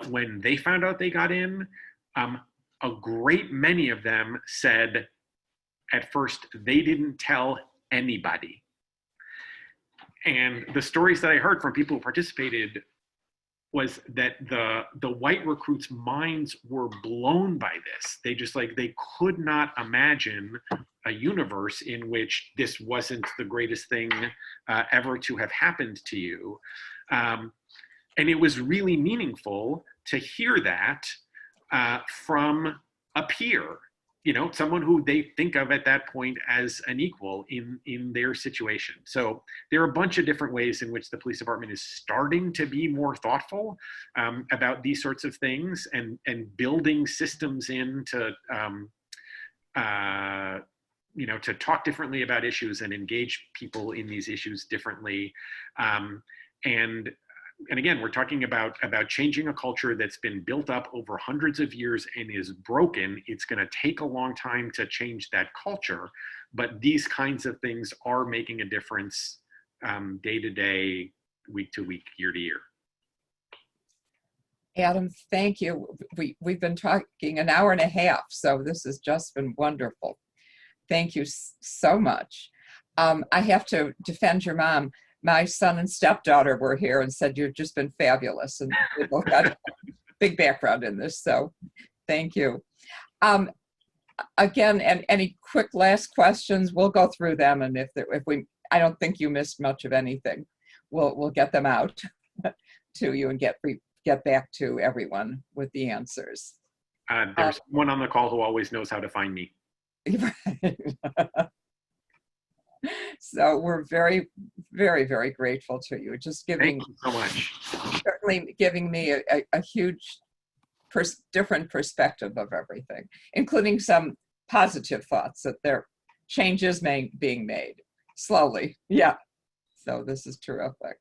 when they found out they got in, a great many of them said at first they didn't tell anybody. And the stories that I heard from people who participated was that the white recruits' minds were blown by this. They just they could not imagine a universe in which this wasn't the greatest thing ever to have happened to you. And it was really meaningful to hear that from a peer, someone who they think of at that point as an equal in their situation. So there are a bunch of different ways in which the police department is starting to be more thoughtful about these sorts of things and building systems in to talk differently about issues and engage people in these issues differently. And again, we're talking about changing a culture that's been built up over hundreds of years and is broken. It's going to take a long time to change that culture, but these kinds of things are making a difference day to day, week to week, year to year. Adam, thank you. We've been talking an hour and a half, so this has just been wonderful. Thank you so much. I have to defend your mom. My son and stepdaughter were here and said, you've just been fabulous. And they both got a big background in this, so thank you. Again, and any quick last questions, we'll go through them. And I don't think you missed much of anything. We'll get them out to you and get back to everyone with the answers. There's one on the call who always knows how to find me. Right. So we're very, very, very grateful to you. Just Thank you so much. Certainly giving me a huge different perspective of everything, including some positive thoughts that there changes being made slowly. Yeah. So this is terrific.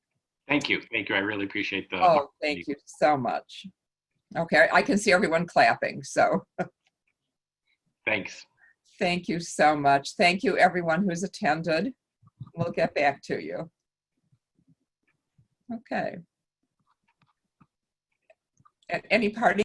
Thank you. Thank you. I really appreciate the. Oh, thank you so much. Okay. I can see everyone clapping. So thanks. Thank you so much. Thank you, everyone who's attended. We'll get back to you. Okay. Any parting